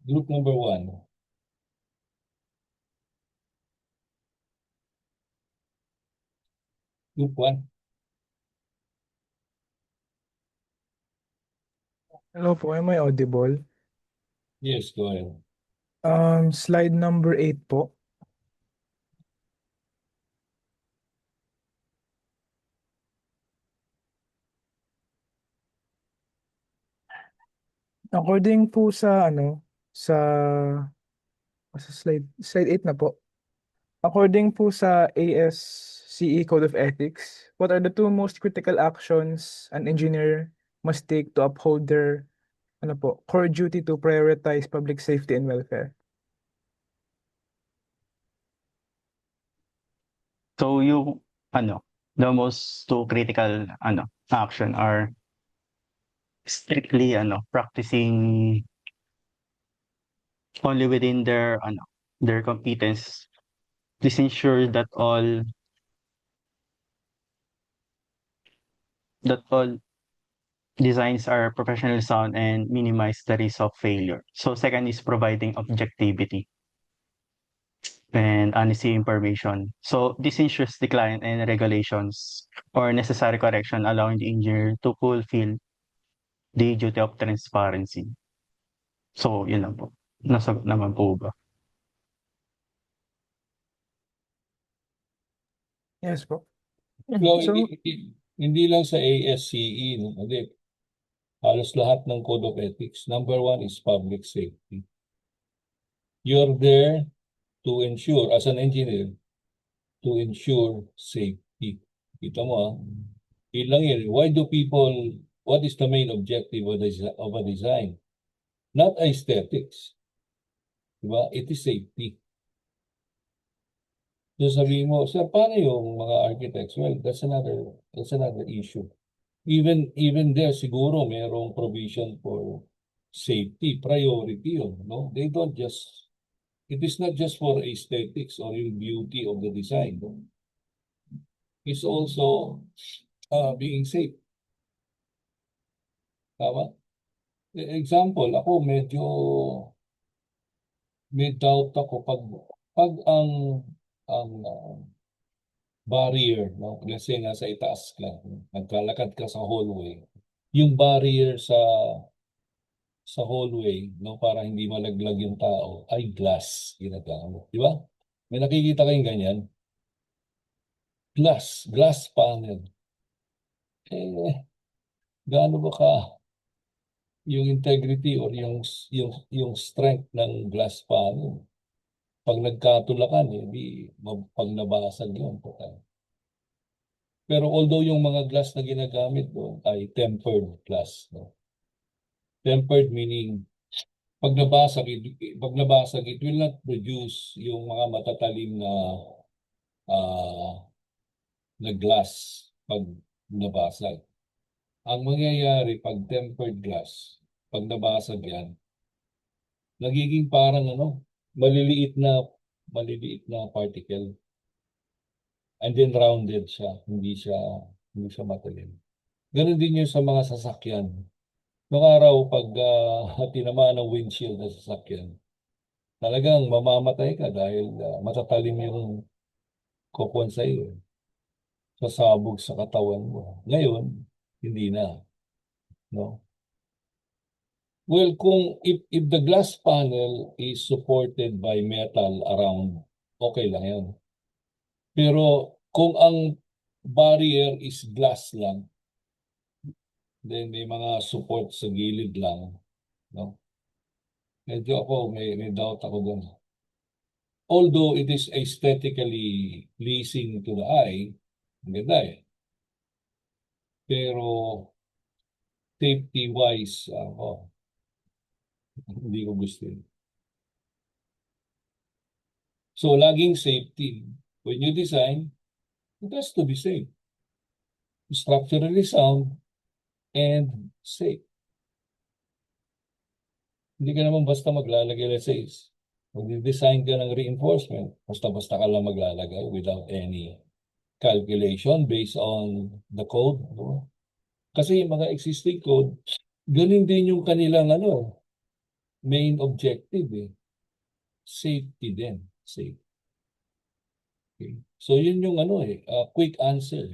Group number 1. Group 1. Hello po, am I audible? Yes, go ahead. Slide number 8 po. According po sa slide 8 na po. According po sa ASCE Code of Ethics, what are the 2 most critical actions an engineer must take to uphold their core duty to prioritize public safety and welfare? So yung the most 2 critical action are strictly practicing only within their competence. Please ensure that all designs are professionally sound and minimize the risk of failure. So second is providing objectivity and honesty information. So this ensures the client and regulations or necessary correction, allowing the engineer to fulfill the duty of transparency. So yun lang po. Nasagot naman po ba? Yes po. So, So, hindi lang sa ASCE, no? Hindi. Halos lahat ng Code of Ethics. Number 1 is public safety. You're there to ensure, as an engineer, to ensure safety. Kita mo yun lang yun. What is the main objective of a design? Not aesthetics. Diba? It is safety. So sabihin mo, sir, paano yung mga architects? Well, that's another issue. Even there siguro merong provision for safety, priority yun, no? They don't just, it is not just for aesthetics or yung beauty of the design, no? It's also being safe. Tama? Example, ako medyo may doubt ako pag ang barrier, no? Kasi nasa itaas ka, nagkalakad ka sa hallway. Yung barrier sa hallway, no, para hindi malaglag yung tao, ay glass ginagamit. Di ba? May nakikita kayong ganyan? Glass panel. Gaano ba ka yung integrity or yung strength ng glass panel? Pag nagkatulakan, di pag nabasag yun. Pero although yung mga glass na ginagamit doon ay tempered glass, no? Tempered meaning pag nabasag, it will not produce yung mga matatalim na glass pag nabasag. Ang mangyayari pag tempered glass, pag nabasag yan, nagiging parang maliliit na particle. And then rounded siya, hindi siya matalim. Ganun din yun sa mga sasakyan. Noong araw, pag tinamaan ng windshield ng sasakyan, talagang mamamatay ka dahil matatalim yung kukuan sa iyo. Sasabog sa katawan mo. Ngayon, hindi na. No? Well, if the glass panel is supported by metal around, okay lang yan. Pero kung ang barrier is glass lang, then may mga support sa gilid lang, no? Medyo ako, may doubt ako doon. Although it is aesthetically pleasing to the eye, ang ganda eh. Pero safety-wise, hindi ko gusto yun. So, laging safety. When you design, it has to be safe. Structurally sound and safe. Hindi ka naman basta maglalagay, let's say, mag-design ka ng reinforcement, basta-basta ka lang maglalagay without any calculation based on the code. No? Kasi yung mga existing code, ganun din yung kanilang main objective eh. Safety din. Safe. Okay. So yun yung quick answer.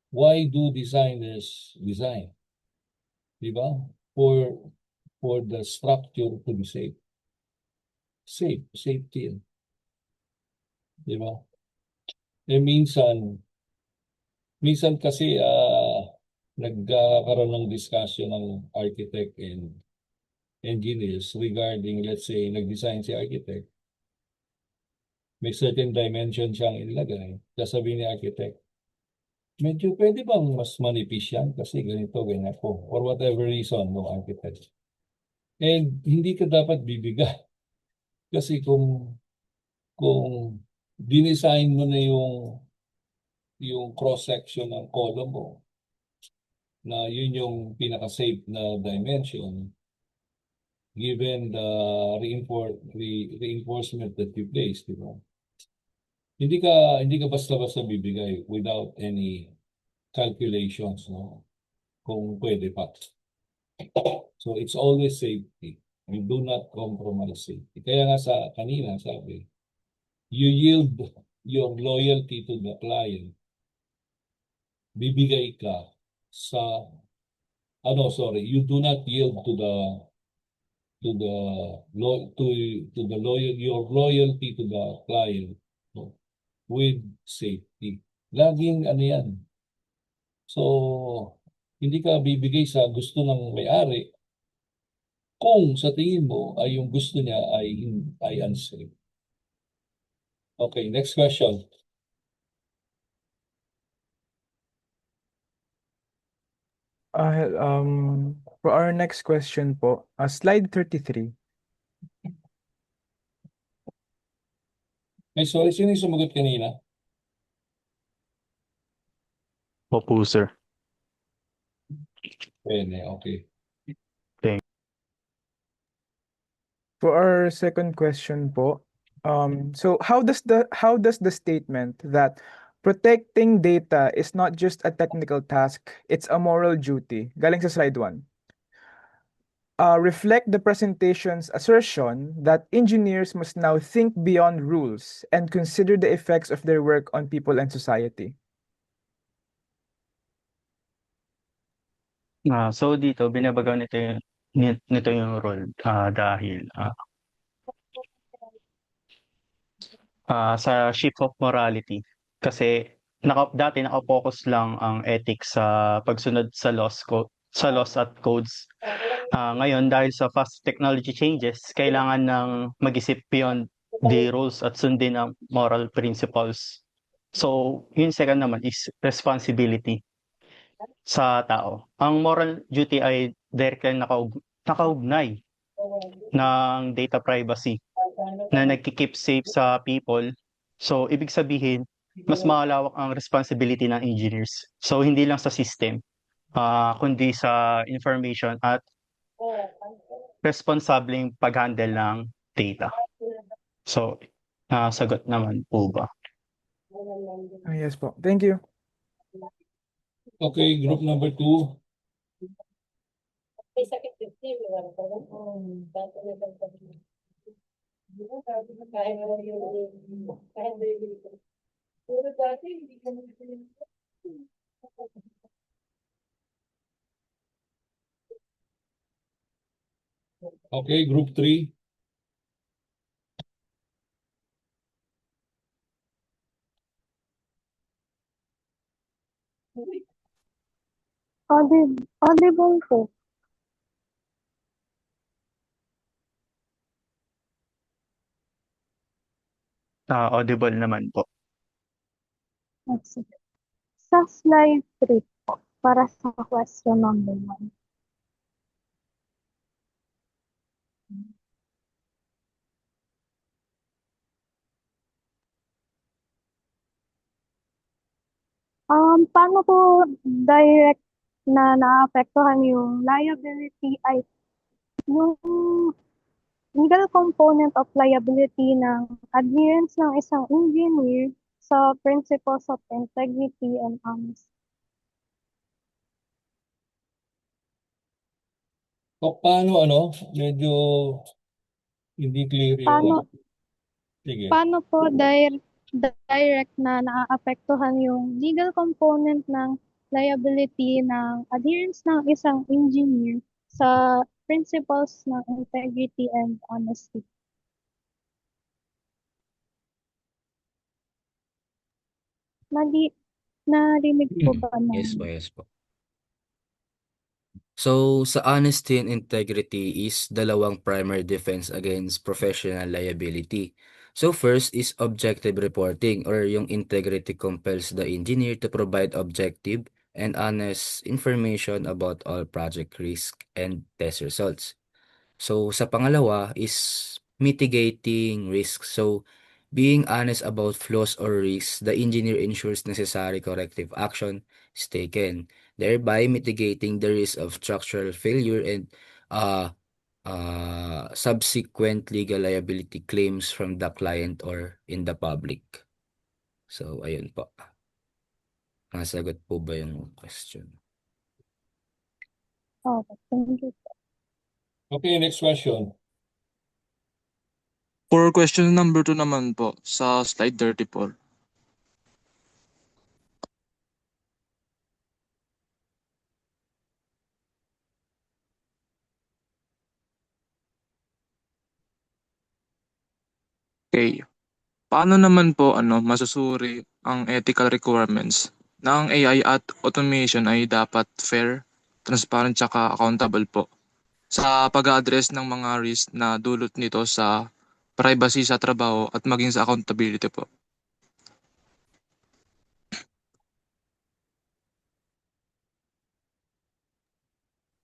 Why do designers design? Diba? For the structure to be safe. Safety. Diba? Minsan kasi nagkakaroon ng discussion ng architect and engineers regarding, let's say, nag-design si architect. May certain dimension siyang ilagay. Sasabihin ni architect, medyo pwede bang mas manipis yan? Kasi ganito, ganyan po. For whatever reason, no architect. And hindi ka dapat bibigay. Kasi kung dinesign mo na yung cross-section ng column mo, na yun yung pinaka-safe na dimension, given the reinforcement that you place, di ba? Hindi ka basta-basta bibigay without any calculations, no? Kung pwede pa. So it's always safety. We do not compromise safety. Kaya nga kanina sabi, you yield your loyalty to the client. Bibigay ka sa you do not yield your loyalty to the client, no? With safety. Laging yan. So, hindi ka bibigay sa gusto ng may-ari kung sa tingin mo ay yung gusto niya ay unsafe. Okay, next question. For our next question po, slide 33. Ay, sorry, sino yung sumagot kanina? Opo, sir. Pwede, okay. For our second question po, so how does the statement that protecting data is not just a technical task, it's a moral duty, galing sa slide 1, reflect the presentation's assertion that engineers must now think beyond rules and consider the effects of their work on people and society? So dito, binabagaw nito yung role dahil sa shift of morality. Kasi dati nakapokus lang ang ethics sa pagsunod sa laws at codes. Ngayon, dahil sa fast technology changes, kailangan ng mag-isip beyond the rules at sundin ang moral principles. So, yung second naman is responsibility sa tao. Ang moral duty ay directly nakaugnay ng data privacy na nagki-keep safe sa people. So, ibig sabihin, mas malawak ang responsibility ng engineers. So, hindi lang sa system, kundi sa information at responsableng pag-handle ng data. So, sagot naman po ba? Yes po. Thank you. Okay, group number 2. Okay, group 3. Audible po. Audible naman po. Sige. Sa slide 3 po, para sa question number 1. Paano po direct na naapektuhan yung liability ay yung legal component of liability ng adherence ng isang engineer sa principles of integrity and honesty? Paano medyo hindi clear yung... Sige. Paano po direct na naaapektuhan yung legal component ng liability ng adherence ng isang engineer sa principles ng integrity and honesty? Narinig po ba Yes po, yes po. So, sa honesty and integrity is dalawang primary defense against professional liability. So, first is objective reporting or yung integrity compels the engineer to provide objective and honest information about all project risk and test results. So, sa pangalawa is mitigating risk. So, being honest about flaws or risks, the engineer ensures necessary corrective action is taken, thereby mitigating the risk of structural failure and uh, subsequent legal liability claims from the client or in the public. So, ayun po. Nasagot po ba yung question? Okay, thank you. Okay, next question. For question number 2 naman po, sa slide 34. Okay. Paano naman po masusuri ang ethical requirements na ang AI at automation ay dapat fair, transparent, tsaka accountable po sa pag-address ng mga risk na dulot nito sa privacy sa trabaho at maging sa accountability po?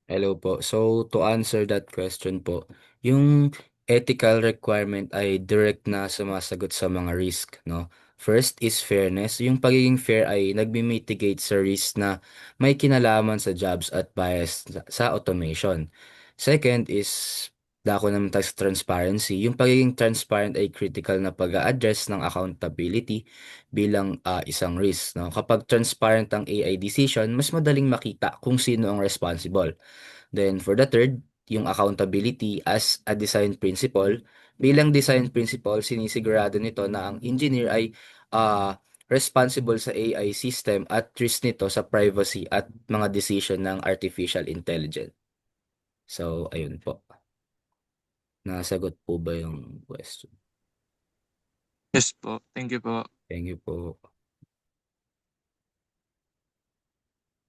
Hello po. So, to answer that question po, yung ethical requirement ay direct na sumasagot sa mga risk, no? First is fairness. Yung pagiging fair ay nagmi-mitigate sa risk na may kinalaman sa jobs at bias sa automation. Second is dako naman tayo sa transparency. Yung pagiging transparent ay critical na pag-a-address ng accountability bilang isang risk. No? Kapag transparent ang AI decision, mas madaling makita kung sino ang responsible. Then for the third, yung accountability as a design principle. Bilang design principle, sinisigurado nito na ang engineer ay responsible sa AI system at risk nito sa privacy at mga decision ng artificial intelligence. So, ayun po. Nasagot po ba yung question? Yes po. Thank you po. Thank you po.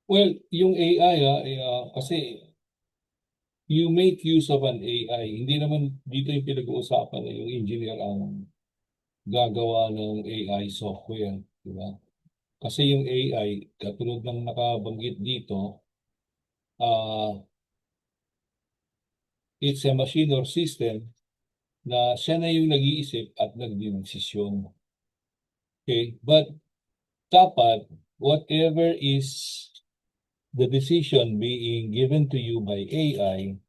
Well, yung AI kasi you make use of an AI. Hindi naman dito yung pinag-uusapan na yung engineer ang gagawa ng AI software, di ba? Kasi yung AI, katulad ng nakabanggit dito, it's a machine or system na siya na yung nag-iisip at nagdidesisyon. Okay? But dapat, whatever is the decision being given to you by AI,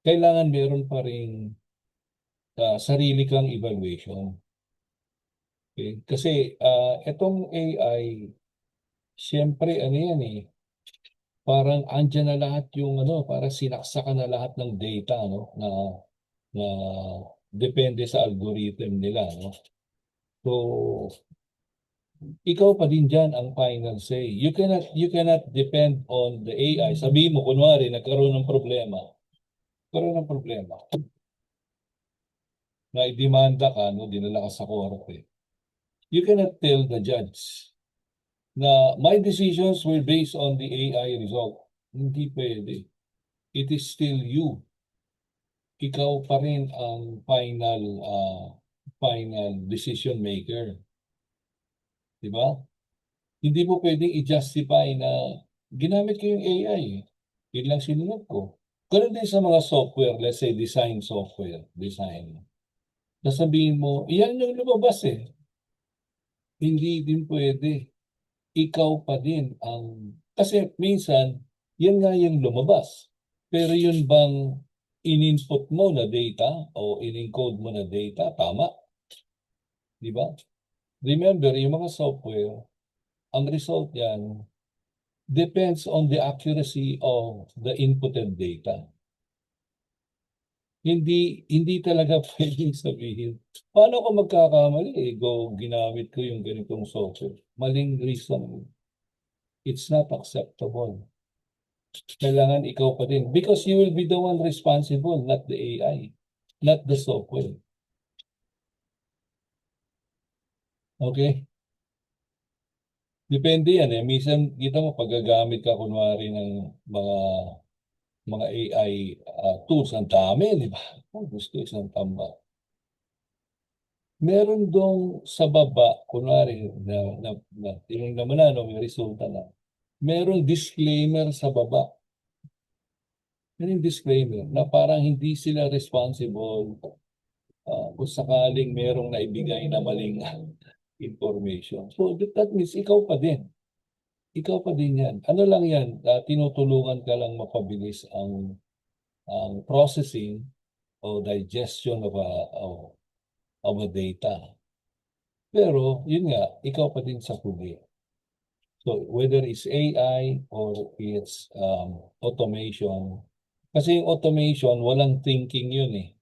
kailangan meron pa rin sarili kang evaluation. Okay? Kasi itong AI, siyempre ano yan parang andyan na lahat yung parang sinaksakan na lahat ng data na depende sa algorithm nila, no? So ikaw pa din dyan ang final say. You cannot depend on the AI. Sabihin mo kunwari nagkaroon ng problema. Na idemanda ka, no, dinala ka sa korte. You cannot tell the judge na my decisions were based on the AI result. Hindi pwede. It is still you. Ikaw pa rin ang final decision maker. Di ba? Hindi mo pwedeng i-justify na ginamit ko yung AI. Yun lang sinunod ko. Ganun din sa mga software, let's say design software, design. Nasabihin mo, yan yung lumabas Hindi din pwede. Ikaw pa din ang... Kasi minsan, yan nga yung lumabas. Pero yun bang in-input mo na data o in-encode mo na data, tama? Di ba? Remember, yung mga software, ang result yan depends on the accuracy of the inputted data. Hindi talaga pwedeng sabihin, paano ko magkakamali? Ginamit ko yung ganitong software. Maling reason. It's not acceptable. Kailangan ikaw pa din. Because you will be the one responsible, not the AI, not the software. Okay? Depende yan Minsan, kita mo, paggagamit ka kunwari ng mga AI tools, ang dami, di ba? Gusto isang tamba. Meron dong sa baba, kunwari, tinignan mo na, may resulta na. Merong disclaimer sa baba. Merong disclaimer na parang hindi sila responsible kung sakaling merong naibigay na maling information. So that means ikaw pa din. Ikaw pa din yan. Ano lang yan, tinutulungan ka lang mapabilis ang processing o digestion of a data. Pero, yun nga, ikaw pa din sa huli. So, whether it's AI or it's automation. Kasi yung automation, walang thinking yun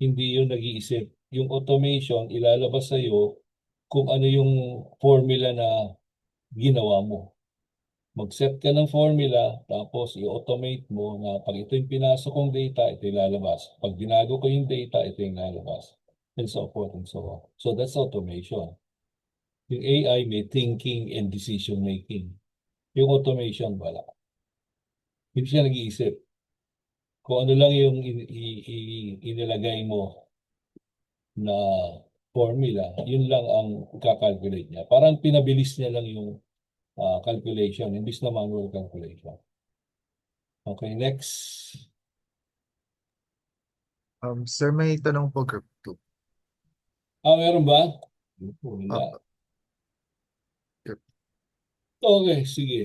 Hindi yun nag-iisip. Yung automation, ilalabas sa'yo kung ano yung formula na ginawa mo. Mag-set ka ng formula, tapos i-automate mo na pag ito yung pinasok kong data, ito yung lalabas. Pag binago ko yung data, ito yung lalabas. And so forth and so on. So that's automation. Yung AI may thinking and decision making. Yung automation, wala. Hindi siya nag-iisip. Kung ano lang yung inilagay mo na formula, yun lang ang kakalculate niya. Parang pinabilis niya lang yung calculation, imbis na manual calculation. Okay, next. Sir, may tanong po, Group 2. Meron ba? Wala. Yep. Okay, sige.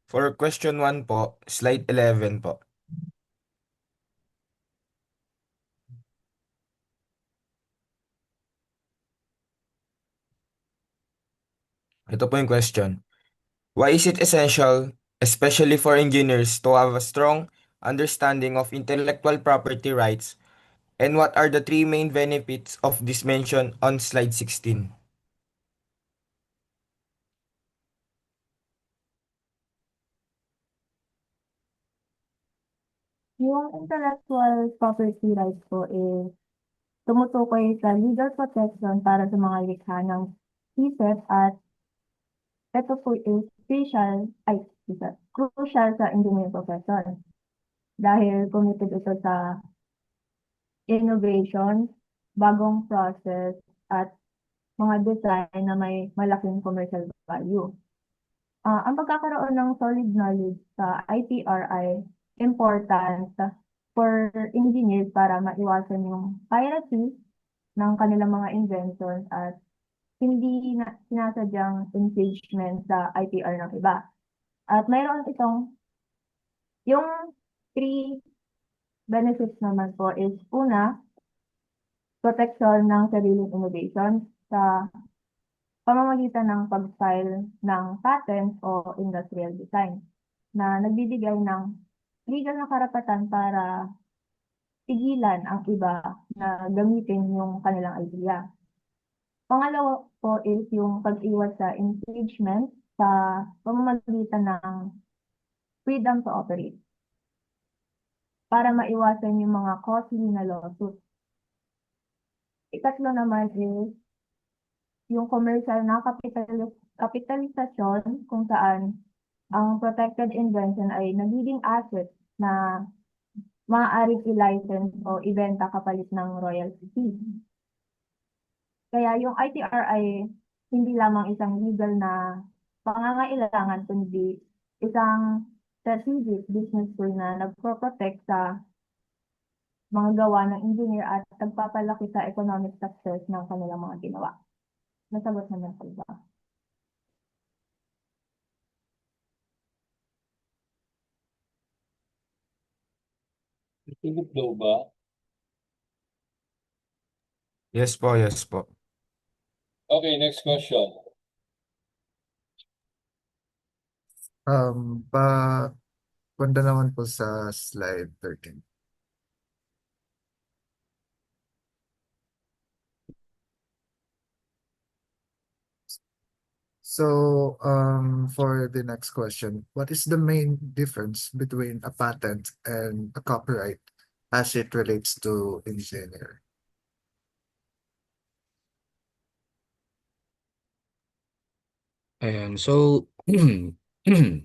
For question 1 po, slide 11 po. Ito po yung question. Why is it essential, especially for engineers, to have a strong understanding of intellectual property rights, and what are the three main benefits of this mentioned on slide 16? Yung intellectual property rights po is tumutukoy sa legal protection para sa mga likha ng isip at ito po is crucial sa engineering profession dahil committed ito sa innovation, bagong process, at mga design na may malaking commercial value. Ang pagkakaroon ng solid knowledge sa IPR ay important for engineers para maiwasan yung piracy ng kanilang mga inventions at hindi na sinasadyang infringement sa IPR ng iba. At mayroon yung three benefits naman po is una, protection ng sariling innovation sa pamamagitan ng pag-file ng patent o industrial design na nagbibigay ng legal na karapatan para pigilan ang iba na gamitin yung kanilang idea. Pangalawa po is yung pag-iwas sa infringement sa pamamagitan ng freedom to operate para maiwasan yung mga costly na lawsuit. Ikatlo naman is yung commercial na kapitalisasyon kung saan ang protected invention ay nagiging asset na maaaring i-license o ibenta kapalit ng royalty fee. Kaya yung ITR ay hindi lamang isang legal na pangangailangan, kundi isang strategic business tool na nagpo-protect sa mga gawa ng engineer at nagpapalaki sa economic success ng kanilang mga ginawa. Nasagot naman po ba? Tutugot daw ba? Yes po, yes po. Okay, next question. Punta naman po sa slide 13. So, for the next question, what is the main difference between a patent and a copyright as it relates to engineering? Ayan, so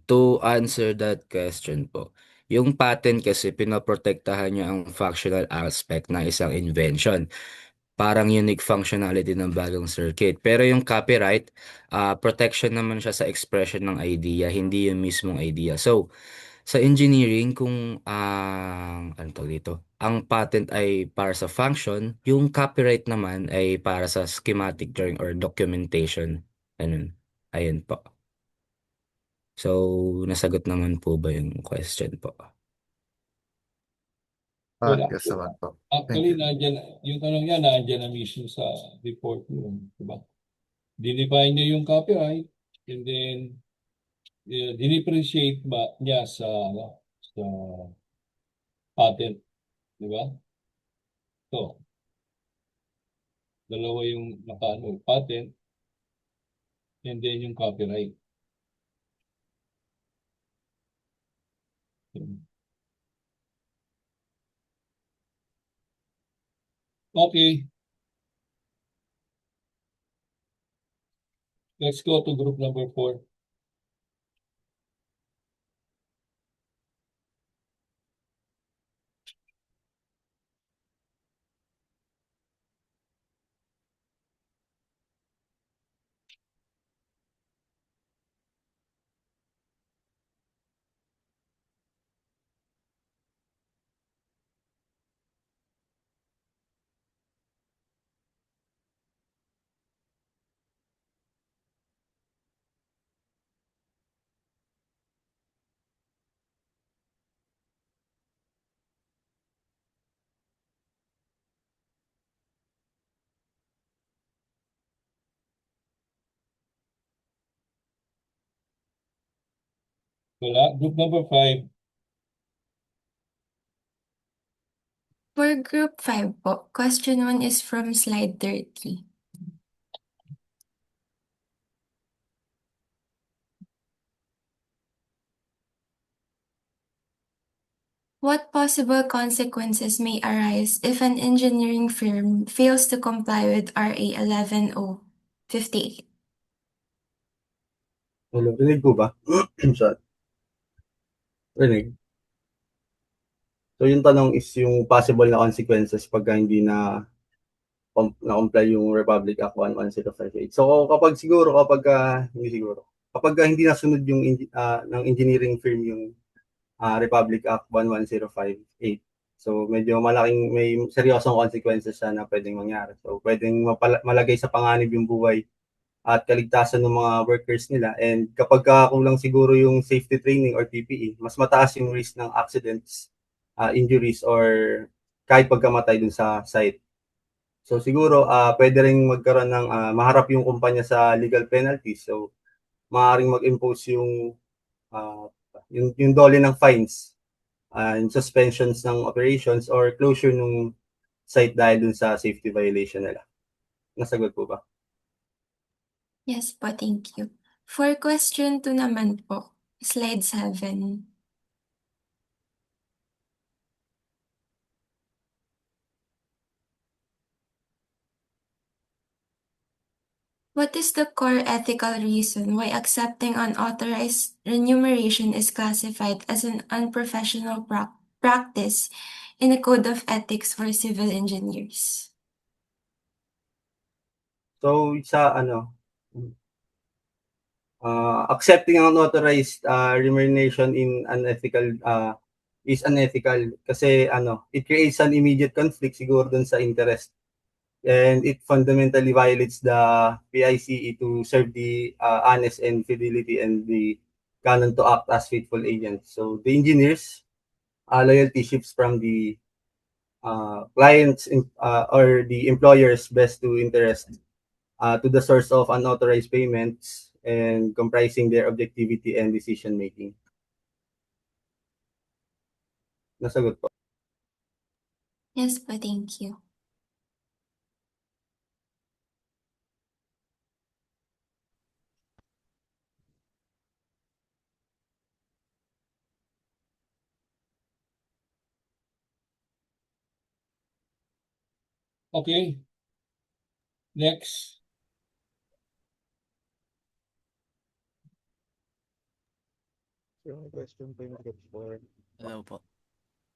to answer that question po, yung patent kasi pinoprotektahan niya ang functional aspect ng isang invention. Parang unique functionality ng bagong circuit. Pero yung copyright, protection naman siya sa expression ng idea, hindi yung mismong idea. So, sa engineering, kung ano tawag dito, ang patent ay para sa function, yung copyright naman ay para sa schematic drawing or documentation. Ayun, ayun po. So, nasagot naman po ba yung question po? Wala. Yes naman po. Thank Actually, you. yung tanong niya, nandiyan na mismo sa report mo. Diba? Dinefine niya yung copyright and then dinippreciate ba niya sa patent. Diba? So, dalawa yung patent and then yung copyright. Okay. Let's go to group number 4. Wala. Group number 5. For group 5 po, question 1 is from slide 30. What possible consequences may arise if an engineering firm fails to comply with RA 11058? Hello, rinig po ba? Sorry. Rinig. So yung tanong is yung possible na consequences pagka hindi na-comply yung Republic Act 11058. So kapag hindi nasunod yung ng engineering firm yung Republic Act 11058. So medyo may seryosong consequences siya na pwedeng mangyari. So pwedeng malagay sa panganib yung buhay at kaligtasan ng mga workers nila. And kapag kulang siguro yung safety training or PPE, mas mataas yung risk ng accidents, injuries, or kahit pagkamatay dun sa site. So siguro pwede rin magkaroon ng maharap yung kumpanya sa legal penalties. So maaaring mag-impose yung dole ng fines and suspensions ng operations or closure ng site dahil dun sa safety violation nila. Nasagot po ba? Yes po, thank you. For question 2 naman po, slide 7. What is the core ethical reason why accepting unauthorized remuneration is classified as an unprofessional practice in the Code of Ethics for Civil Engineers? So accepting unauthorized remuneration is unethical kasi it creates an immediate conflict siguro dun sa interest, and it fundamentally violates the PICE to serve the honest and fidelity and the canon to act as faithful agents. So the engineers loyalty shifts from the clients or the employer's best to interest to the source of unauthorized payments and comprising their objectivity and decision making. Nasagot po. Yes po, thank you. Okay. Next. Yung question po yung group 4. Hello po.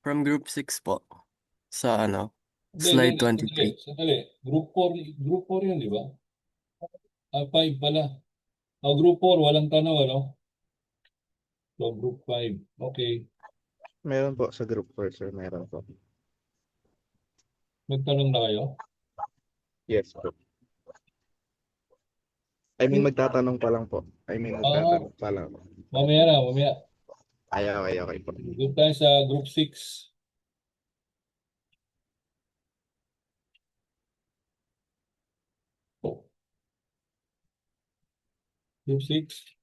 From group 6 po. Sa Hindi, slide 23. sandali. Group 4 yun, di ba? 5 pala. Group 4, walang tanong, So, group 5. Okay. Meron po sa group 4, sir. Meron po. Nagtanong na kayo? Yes po. Magtatanong pa lang po. Magtatanong pa lang. Mamaya. Okay po. Doon tayo sa group 6. Group 6.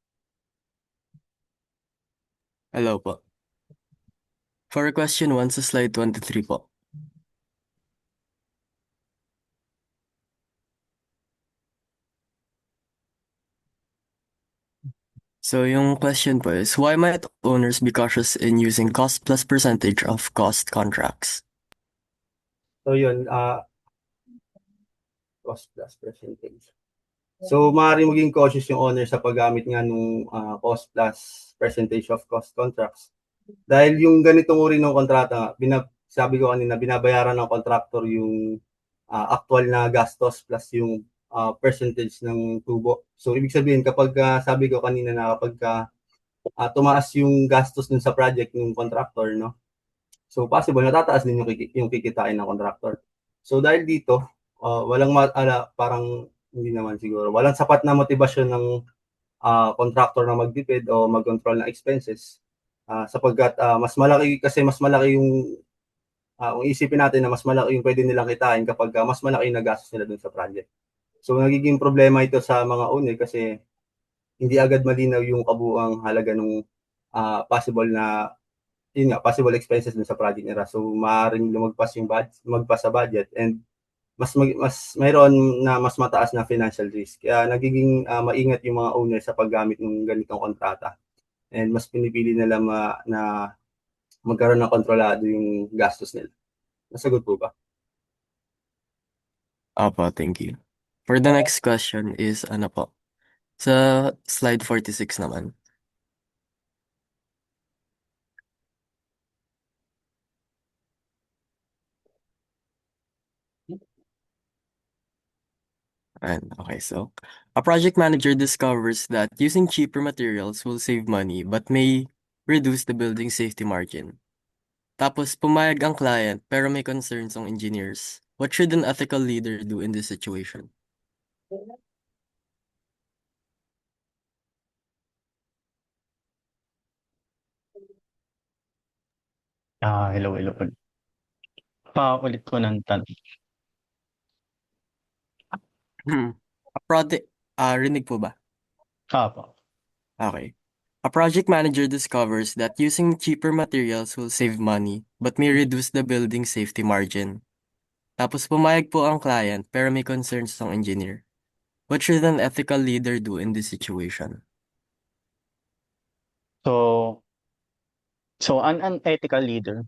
Hello po. For question 1 sa slide 23 po. So yung question po is, why might owners be cautious in using cost plus percentage of cost contracts? So yun, cost plus percentage. So maaaring maging cautious yung owner sa paggamit nga nung cost plus percentage of cost contracts. Dahil yung ganitong uri ng kontrata, sabi ko kanina, binabayaran ng contractor yung actual na gastos plus yung percentage ng tubo. So ibig sabihin kapag sabi ko kanina na kapag tumaas yung gastos dun sa project ng contractor, no? So possible natataas din yung kikitain ng contractor. So dahil dito, parang hindi naman siguro, walang sapat na motibasyon ng contractor na magtipid o mag-control ng expenses sapagkat mas malaki yung kung isipin natin na mas malaki yung pwede nilang kitain kapag mas malaki yung nagastos nila dun sa project. So nagiging problema ito sa mga owner kasi hindi agad malinaw yung kabuuang halaga ng possible na yun nga, possible expenses dun sa project nila. So maaaring lumagpas sa budget, and mas mayroon na mas mataas na financial risk. Kaya nagiging maingat yung mga owner sa paggamit ng ganitong kontrata. And mas pinipili nila na magkaroon ng kontrolado yung gastos nila. Nasagot po ba? Opo, thank you. For the next question is ano po? Sa slide 46 naman. And okay, so a project manager discovers that using cheaper materials will save money but may reduce the building safety margin. Tapos pumayag ang client pero may concerns ang engineers. What should an ethical leader do in this situation? Hello. Paulit ko ng tanong. Rinig po ba? Opo. Okay. A project manager discovers that using cheaper materials will save money but may reduce the building safety margin. Tapos pumayag po ang client pero may concerns ang engineer. What should an ethical leader do in this situation? So an unethical leader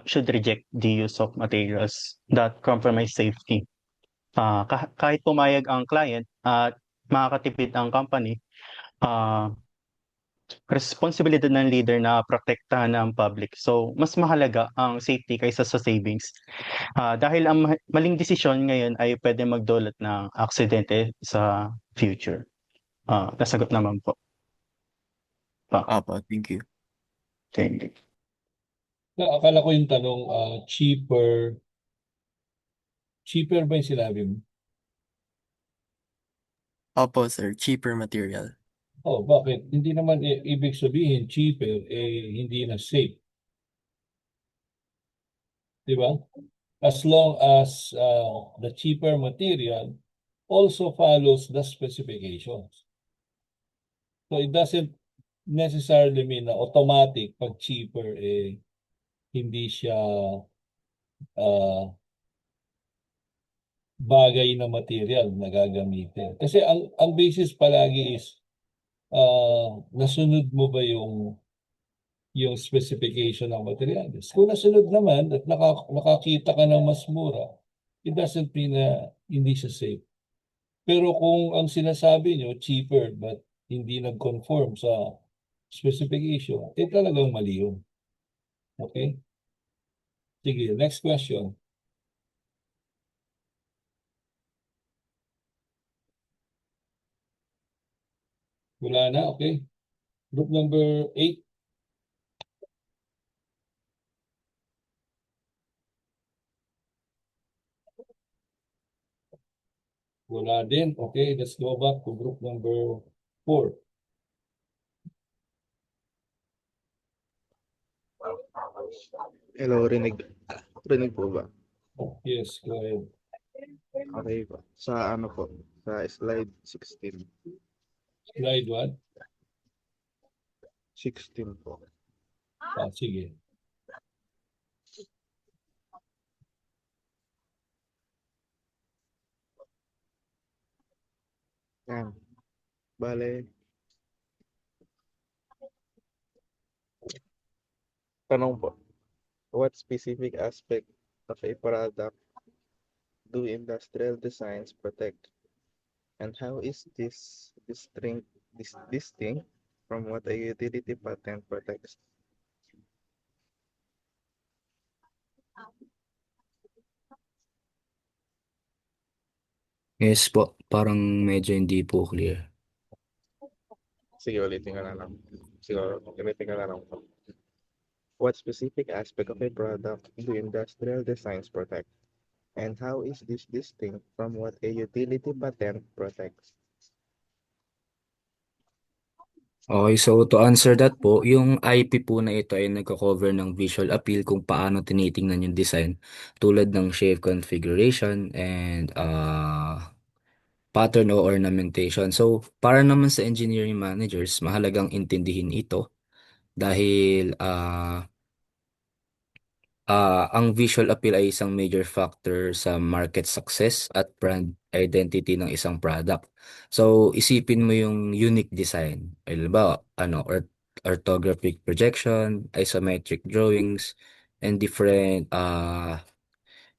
should reject the use of materials that compromise safety. Kahit pumayag ang client at makakatipid ang company, responsibilidad ng leader na protektahan ang public. So, mas mahalaga ang safety kaysa sa savings. Dahil ang maling desisyon ngayon ay pwede magdulot ng aksidente sa future. Nasagot naman po. Opo, thank you. Thank you. Akala ko yung tanong, cheaper ba yung sinabi mo? Opo, sir. Cheaper material. Oh, bakit? Hindi naman ibig sabihin cheaper, hindi na safe. Di ba? As long as the cheaper material also follows the specifications. So it doesn't necessarily mean na automatic pag cheaper, hindi siya bagay na material na gagamitin. Kasi ang basis palagi is nasunod mo ba yung specification ng materials. Kung nasunod naman at nakakita ka ng mas mura, it doesn't mean na hindi siya safe. Pero kung ang sinasabi nyo cheaper but hindi nag-conform sa specification, talagang mali yun. Okay? Sige, next question. Wala na, okay. Group number 8. Wala din. Okay, let's go back to group number 4. Hello, rinig po ba? Yes, go ahead. Okay po. Sa ano po? Sa slide 16. Slide 1? 16 po. Sige. Yan. Bale, tanong po. What specific aspect of a product do industrial designs protect? And how is this distinct from what a utility patent protects? Yes po, parang medyo hindi po clear. Sige, ulitin ka na lang. What specific aspect of a product do industrial designs protect? And how is this distinct from what a utility patent protects? Okay, so to answer that po, yung IP po na ito ay nagko-cover ng visual appeal kung paano tinitingnan yung design tulad ng shape configuration and pattern o ornamentation. So, para naman sa engineering managers, mahalagang intindihin ito dahil ang visual appeal ay isang major factor sa market success at brand identity ng isang product. So, isipin mo yung unique design. Ay, ba, orthographic projection, isometric drawings, and different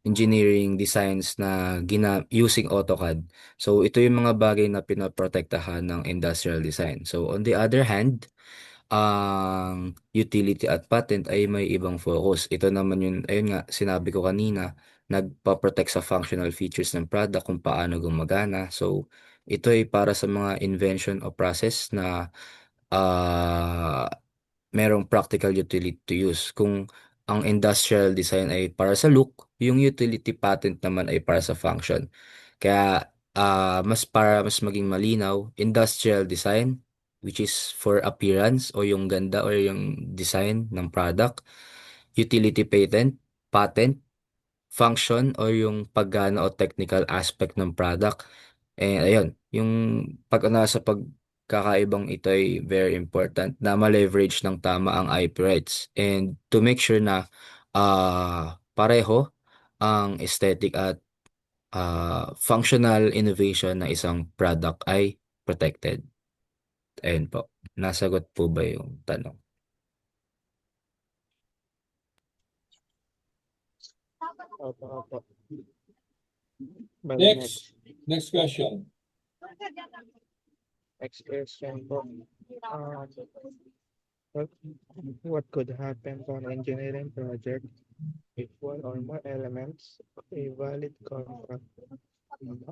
engineering designs na using AutoCAD. So, ito yung mga bagay na pinoprotektahan ng industrial design. So, on the other hand, ang utility at patent ay may ibang focus. Ito naman yun, ayun nga, sinabi ko kanina, nagpa-protect sa functional features ng product kung paano gumagana. So, ito ay para sa mga invention o process na ah merong practical utility to use. Kung ang industrial design ay para sa look, yung utility patent naman ay para sa function. Kaya mas maging malinaw, industrial design which is for appearance o yung ganda or yung design ng product, utility patent, function o yung paggana o technical aspect ng product. And ayun, yung nasa pagkakaibang ito ay very important na ma-leverage ng tama ang IP rights and to make sure na pareho ang aesthetic at functional innovation na isang product ay protected. Ayun po. Nasagot po ba yung tanong? Opo. Bali, Next question. next question po. What could happen to an engineering project if one or more elements of a valid contract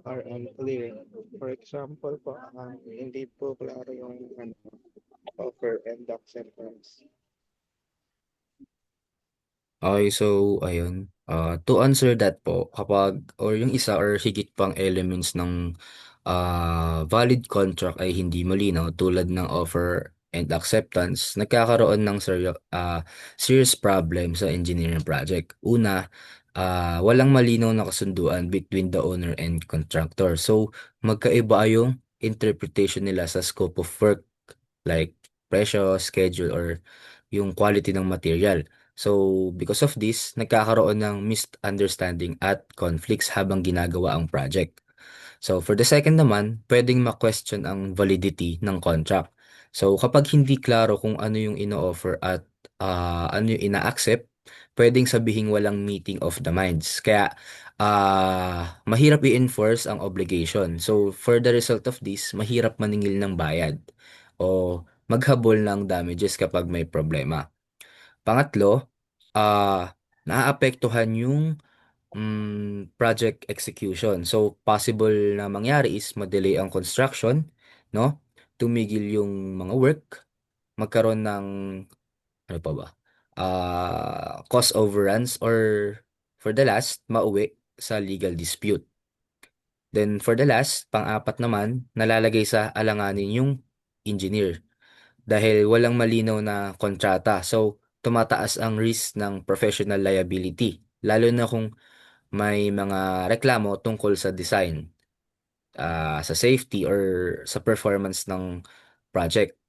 are unclear? For example po, hindi po klaro yung offer and acceptance. Okay, so ayun. To answer that po, kapag or yung isa or higit pang elements ng valid contract ay hindi malinaw tulad ng offer and acceptance, nagkakaroon ng serious problem sa engineering project. Una, walang malinaw na kasunduan between the owner and contractor. So, magkaiba yung interpretation nila sa scope of work like presyo, schedule, or yung quality ng material. So, because of this, nagkakaroon ng misunderstanding at conflicts habang ginagawa ang project. So, for the second naman, pwedeng ma-question ang validity ng contract. So, kapag hindi klaro kung ano yung ino-offer at ano yung ina-accept, pwedeng sabihing walang meeting of the minds. Kaya, mahirap i-enforce ang obligation. So, for the result of this, mahirap maningil ng bayad o maghabol ng damages kapag may problema. Pangatlo, naaapektuhan yung project execution. So, possible na mangyari is madelay ang construction, no? Tumigil yung mga work, magkaroon ng, ano pa ba? Cost overruns or for the last, mauwi sa legal dispute. Then for the last, pang-apat naman, nalalagay sa alanganin yung engineer dahil walang malinaw na kontrata. So, tumataas ang risk ng professional liability, lalo na kung may mga reklamo tungkol sa design, sa safety or sa performance ng project.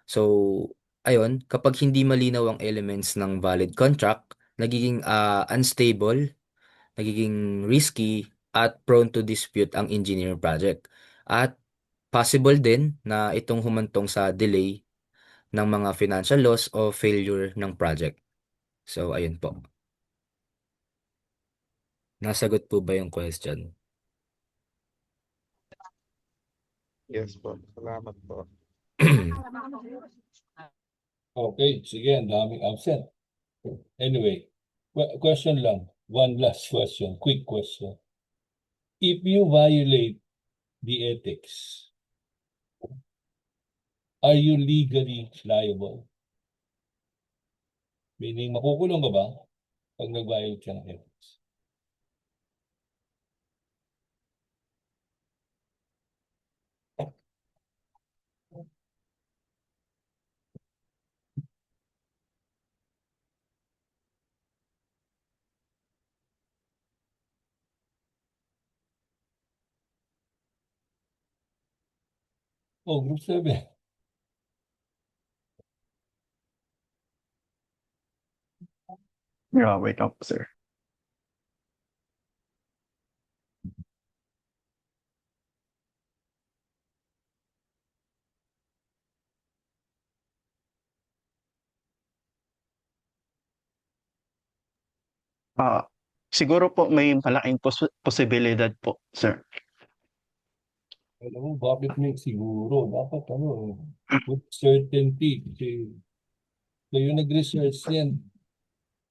So, ayun, kapag hindi malinaw ang elements ng valid contract, nagiging unstable, nagiging risky at prone to dispute ang engineering project. At possible din na itong humantong sa delay ng mga financial loss o failure ng project. So, ayun po. Nasagot po ba yung question? Yes po. Salamat po. Okay, sige, ang daming absent. Anyway, question lang. One last question, quick question. If you violate the ethics, are you legally liable? Meaning, makukulong ka ba pag nag-violate ka ng ethics? Oh, group 7. Yeah, wait up, sir. Siguro po may malaking posibilidad po, sir. Alam mo, bakit may siguro? Dapat with certainty. Kasi kayo nag-research yan,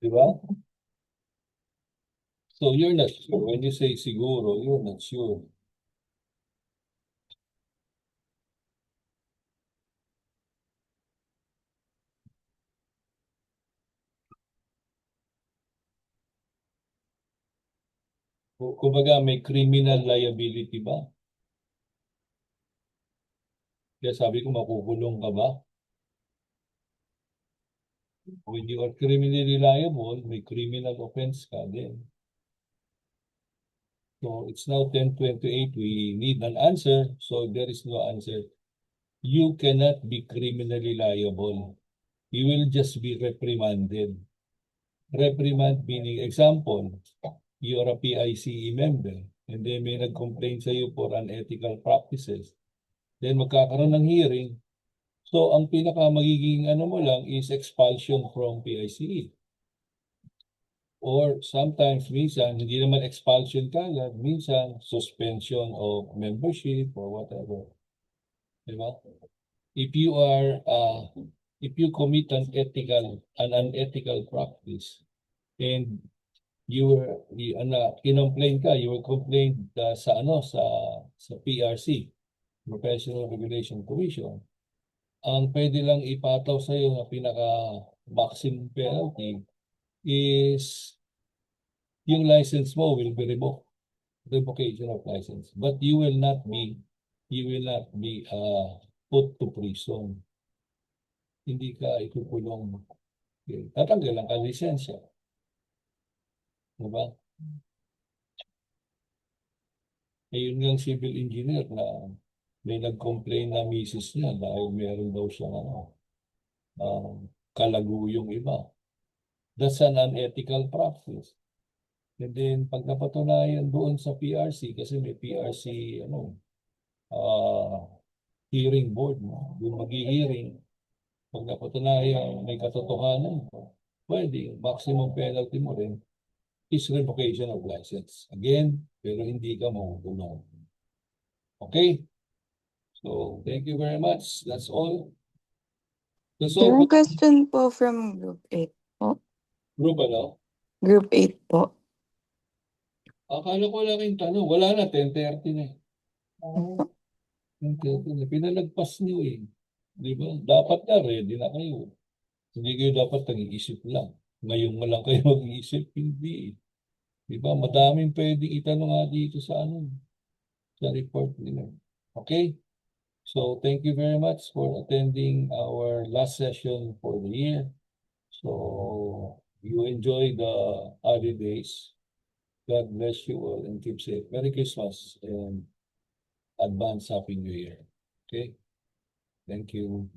di ba? So you're not sure. When you say siguro, you're not sure. Kumbaga, may criminal liability ba? Kaya sabi ko, makukulong ka ba? When you are criminally liable, may criminal offense ka din. So it's now 10:28. We need an answer. So there is no answer. You cannot be criminally liable. You will just be reprimanded. Reprimand meaning, example, you are a PICE member and then may nag-complain sa iyo for unethical practices. Then magkakaroon ng hearing. So ang pinaka magiging mo lang is expulsion from PICE. Or sometimes, minsan, hindi naman expulsion kagad, minsan suspension of membership or whatever. Diba? If you commit an unethical practice and you were complained sa PRC, Professional Regulation Commission, ang pwede lang ipataw sa iyo na pinaka maximum penalty is yung license mo will be revoked, revocation of license, but you will not be put to prison. Hindi ka ikukulong. Okay. Tatanggalan ka lisensya. Diba? Ayun nga civil engineer na may nag-complain na misis niya dahil meron daw siyang kalaguyong iba. That's an unethical practice. And then, pag napatunayan doon sa PRC, kasi may PRC, hearing board, yung mag-hearing, pag napatunayan may katotohanan, pwede, maximum penalty mo rin is revocation of license. Again, pero hindi ka makukulong. Okay? So, thank you very much. That's all. That's all. Yung question po from Group 8 po. Group Group 8 po. Akala ko lang yung tanong. Wala na, 10:30 na eh. 10:30 na. Pinalagpas niyo eh. Di ba? Dapat na, ready na kayo. Hindi kayo dapat nag-iisip lang. Ngayon mo lang kayo mag-iisip. Hindi. Di ba? Madaming pwedeng itanong nga dito sa report nila. Okay? So, thank you very much for attending our last session for the year. So, you enjoy the holidays. God bless you all and keep safe. Merry Christmas and advance Happy New Year. Okay? Thank you.